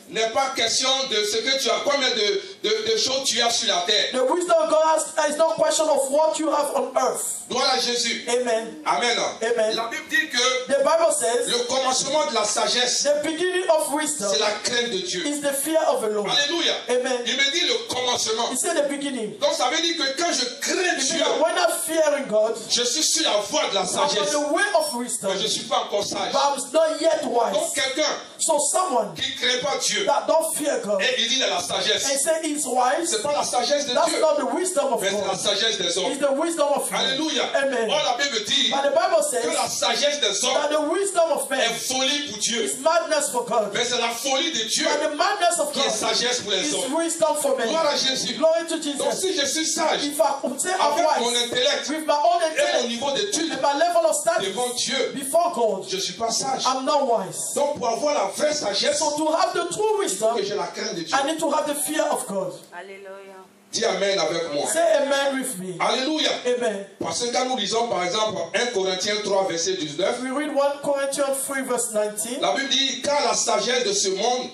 n'est pas question de ce que tu as, combien de choses tu as sur la terre. The wisdom of God is not a question of what you have on earth. Gloire à Jésus. Amen. Amen. Amen. La Bible dit que The Bible says le commencement de la sagesse, the beginning of wisdom c'est la crainte de Dieu. is the fear of the Lord. Alléluia. Amen. Il me dit le commencement. He said the beginning. Donc ça veut dire que quand je crains It means Dieu, that when I'm fearing God, je suis sur la voie de la I'm sagesse. on the way of wisdom, Mais je ne suis pas encore sage. but I'm not yet Donc wise. quelqu'un So someone qui ne craint pas Dieu that don't fear God et il dit de la sagesse, and say he's wise, c'est pas la sagesse de that's Dieu, not the wisdom of mais c'est la God. sagesse des It's hommes. the wisdom of man. Alléluia. Amen. Or la Bible dit But the Bible que la says sagesse des that hommes the wisdom of man est folie pour Dieu. is madness for God. Mais c'est la folie de Dieu But the madness of qui est God sagesse pour les is hommes. wisdom for men. Gloire à Jésus. Glory to Donc Jesus. si je suis sage If I say I'm avec mon wise intellect with my own et mon intellect niveau d'études and my level of study devant Dieu, before God, je ne suis pas sage. I'm not wise. Donc pour avoir la vraie sagesse, So to have the true wisdom, que j'ai la crainte de Dieu. I need to have the fear of God. Alléluia. Dis Amen avec moi. Say amen with me. Alléluia. Amen. Parce que quand nous lisons par exemple 1 Corinthiens 3 verset 19, We read 1 Corinthians 3 verse 19. la Bible dit, car la sagesse de ce monde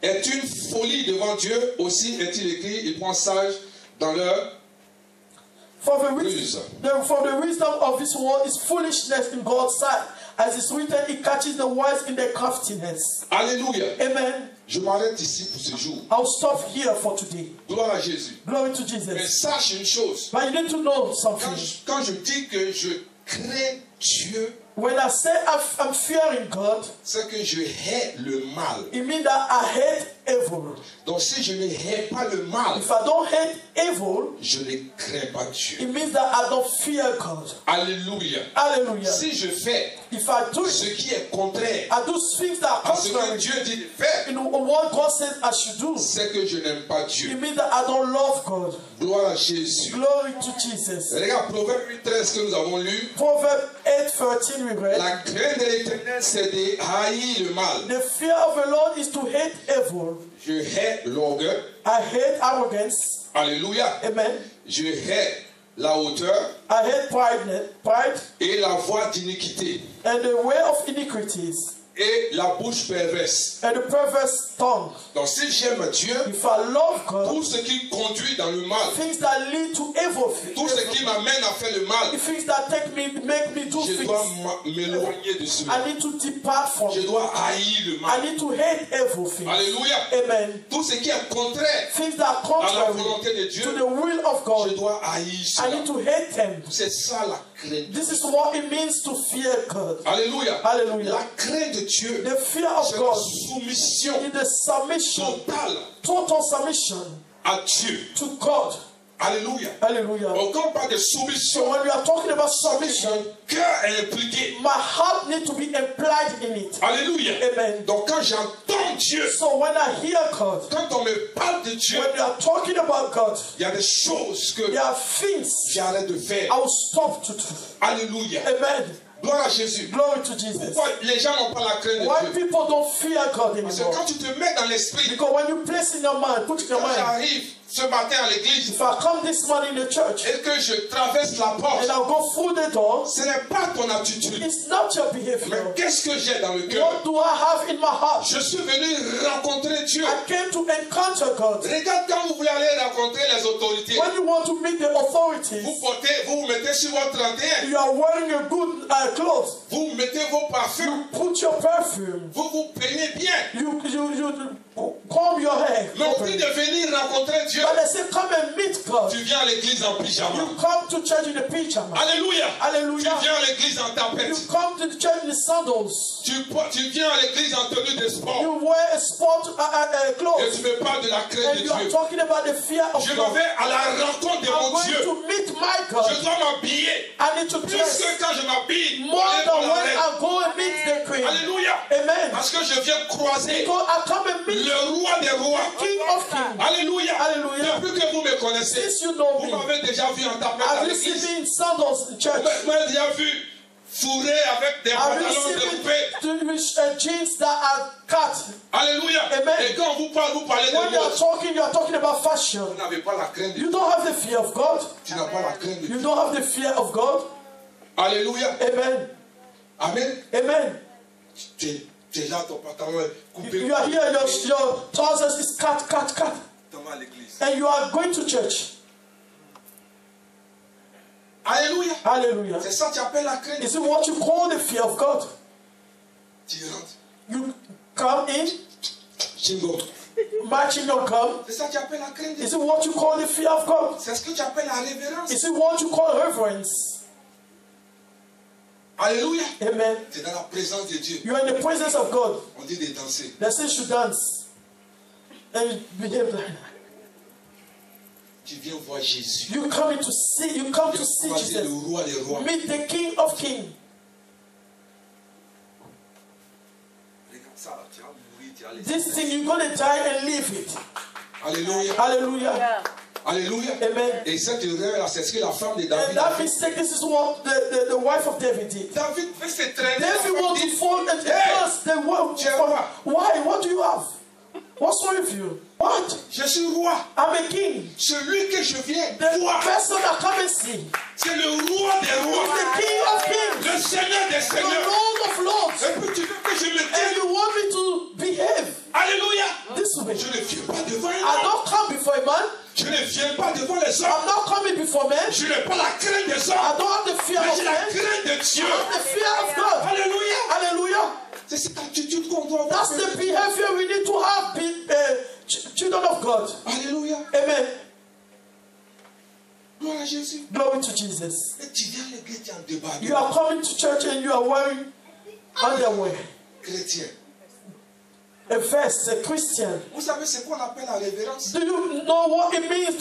est une folie devant Dieu, aussi est-il écrit, ils prennent sage dans leur For ruse. the wisdom of this world is foolishness in God's sight. As it's written, it catches the wise in their craftiness. Alléluia. Amen. Je m'arrête ici pour ce jour. I'll stop here for today. Gloire à Jésus. Glory to Mais Jesus. sache une chose, But you need to know something. quand je dis que je crains Dieu, When I say I'm fearing God, c'est que je hais le mal. it means that I hate evil. Donc si je ne hais pas le mal, If I don't hate evil, je ne crains pas Dieu. it means that I don't fear God. Alléluia. Hallelujah. Si je fais If I do ce qui est contraire I do things that are à ce que contrary Dieu dit de faire, in what God says I should do, c'est que je n'aime pas it Dieu. means that I don't love God. Gloire à Jésus. Glory to Jesus. Regarde, Proverbe 8:13 que nous avons lu. Proverbs 8:13 we read. La crainte de l'Éternel, c'est de haïr le mal. The fear of the Lord is to hate evil. Je hais l'orgueil. I hate arrogance. Alléluia. Amen. Je hais la hauteur I hate pride et la voie d'iniquité and the way of iniquities et la bouche perverse. and the perverse tongue. Donc si j'aime Dieu, If I love God, tout ce qui conduit dans le mal, things that lead to evil, tout ce qui m'amène à faire le mal, things that make me do je things, dois m'éloigner de cela. I need to depart from Je it. dois haïr le I mal. need to hate evil things. Alléluia. Amen. Tout ce qui est contraire Things that are à la contrary volonté de to Dieu, the will of je God, dois haïr I cela. need to hate them. C'est ça la crainte. This is what it means to fear God. Alléluia. Hallelujah. La crainte de Dieu, The fear of c'est la God soumission is the submission, totale total submission à Dieu. to God. Alléluia. Hallelujah. Quand on parle de So soumission, when we are talking about mon submission, cœur est impliqué. my heart needs to be implied in it. Alléluia. Amen. Donc quand j'entends Dieu, So when I hear God, quand on me parle de Dieu, when we are talking about God, il y a des choses que there are things j'arrête de faire. I will stop to do. Alléluia. Amen. Gloire à Jésus. Glory to Jesus. Pourquoi les gens n'ont pas la crainte Why de Dieu? people don't fear God Parce que anymore? quand tu te mets dans l'esprit, Because when you place in your mind, put in your quand mind, j'arrive ce matin à l'église if I come this morning in the church et que je traverse la porte, and I'll go through the door, ce n'est pas ton attitude. it's not your Mais behavior. qu'est-ce que j'ai dans le cœur? What do I have in my heart? Je suis venu rencontrer Dieu. I came to encounter God. Regarde quand vous voulez aller rencontrer les autorités. When you want to meet the authorities, Vous mettez sur votre 31. you are wearing a good clothes. Vous mettez vos parfums. Put your perfume. Vous vous peignez bien. You comb your hair. Mais au lieu de venir rencontrer Dieu, But they say, come and meet God. tu viens à l'église en pyjama. You come to church in a pyjama. Alléluia. Tu Hallelujah. viens à l'église en You tapette. come to the church in sandals. Tu viens à l'église en tenue de sport. You wear a sport Et clothes. tu me parles de la crainte And de you are Dieu. talking about the fear of Je m'en God. vais à la rencontre de I'm mon going Dieu. to meet my Je God. dois m'habiller. I need to Plus dress que quand je m'habille. more pour aller than voir la when reine. I go and meet the queen. Alléluia. Amen. Parce que je viens croiser Because I come and meet le roi des rois. King of Kings. Alléluia. Hallelujah. Depuis que vous me connaissez, Since you know Vous me, m'avez déjà vu en tapette à have you seen l'église. me in sandals in church? Vous m'avez déjà vu fourré avec des Have you pantalons seen découpés. me with jeans that are cut? Alléluia. Amen. Et quand on vous parle, vous parlez de When you mode. are talking about fashion. Vous n'avez pas la crainte de You Dieu. don't have the fear of God. Tu n'as pas la crainte de You Dieu. don't have the fear of God. Alléluia. Amen. Amen. Amen. Tu es là, ton pantalon est coupé. You are here, your trousers is cut. Tu vas à l'église. And you are going to church. Alléluia. Hallelujah. C'est ça que tu appelles la crainte. Is it what you call the fear of God? Tu rentres. You come in, Chingo. marching your come. C'est ça que tu appelles la crainte. Is it what you call the fear of God? C'est ce que tu appelles la révérence. Is it what you call reverence? Alléluia. Amen. Tu es dans la présence de Dieu. You are in the presence of God. On dit de danser. They say you should dance. And you behave like that. Tu viens voir Jésus. You come to see Croiser le Jesus. roi des rois. Meet the King of Kings. Regarde ça, là, tu vas mourir, tu vas aller. This thing, you're going to die and leave it. Alléluia. Hallelujah. Yeah. Alléluia. Amen. Et cette erreur, c'est ce que la femme de David And a that fait. mistake, this is what the wife of David did. David fait ses traînées. David wants to fall and Hey! curse the world. Tu es roi. Why? What do you have? What's wrong with you? What? Je suis roi. I'm a king. Celui que je viens The voir, person that come and see is c'est le roi des rois. the King of Kings, Le Seigneur des the seigneurs. Lord of Lords. Et puis tu veux que je me And tienne. you want me to behave Alléluia. this way? Je ne viens pas devant un I homme. don't come before a man. Je ne viens pas devant les hommes. I'm not coming before men. Je n'ai pas la crainte des I hommes. don't have the fear Mais of j'ai la men. crainte de I Dieu. have the fear of God. Alléluia. Hallelujah. C'est cette attitude qu'on doit avoir. That's the behavior we need to have, children of God. Alléluia. Amen. Gloire à Jésus. Glory to Jesus. Et tu viens à l'église, tu es en débat. You are coming to church and you are wearing underwear. Chrétien. A vest, a Christian. Vous savez ce qu'on appelle la révérence? Do you know what it means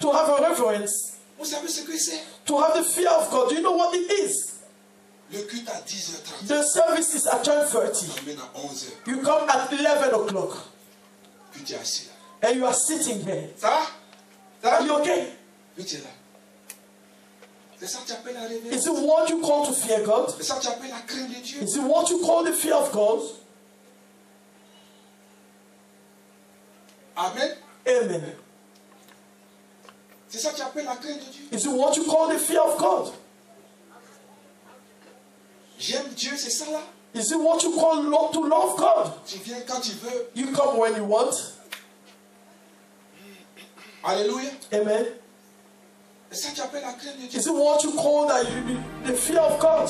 to have a reverence? Vous savez ce que c'est? To have the fear of God. Do you know what it is? Le culte à 10h30. The service is at 10:30. On amène à 11h. You come at 11 o'clock Puis tu es assis là. and you are sitting here. Ça va? Ça va? Are you okay? Puis tu es là. C'est ça que tu appelles la révérence. Is it what you call to fear God? C'est ça que tu appelles la crainte de Dieu. Is it what you call the fear of God? Amen. Amen. C'est ça que tu appelles la crainte de Dieu. Is it what you call the fear of God? J'aime Dieu, c'est ça là. Is it what you call to love God? Tu viens quand tu veux. You come when you want. Alléluia. Amen. C'est ça que tu appelles la crainte de Dieu. Is it what you call the fear of God?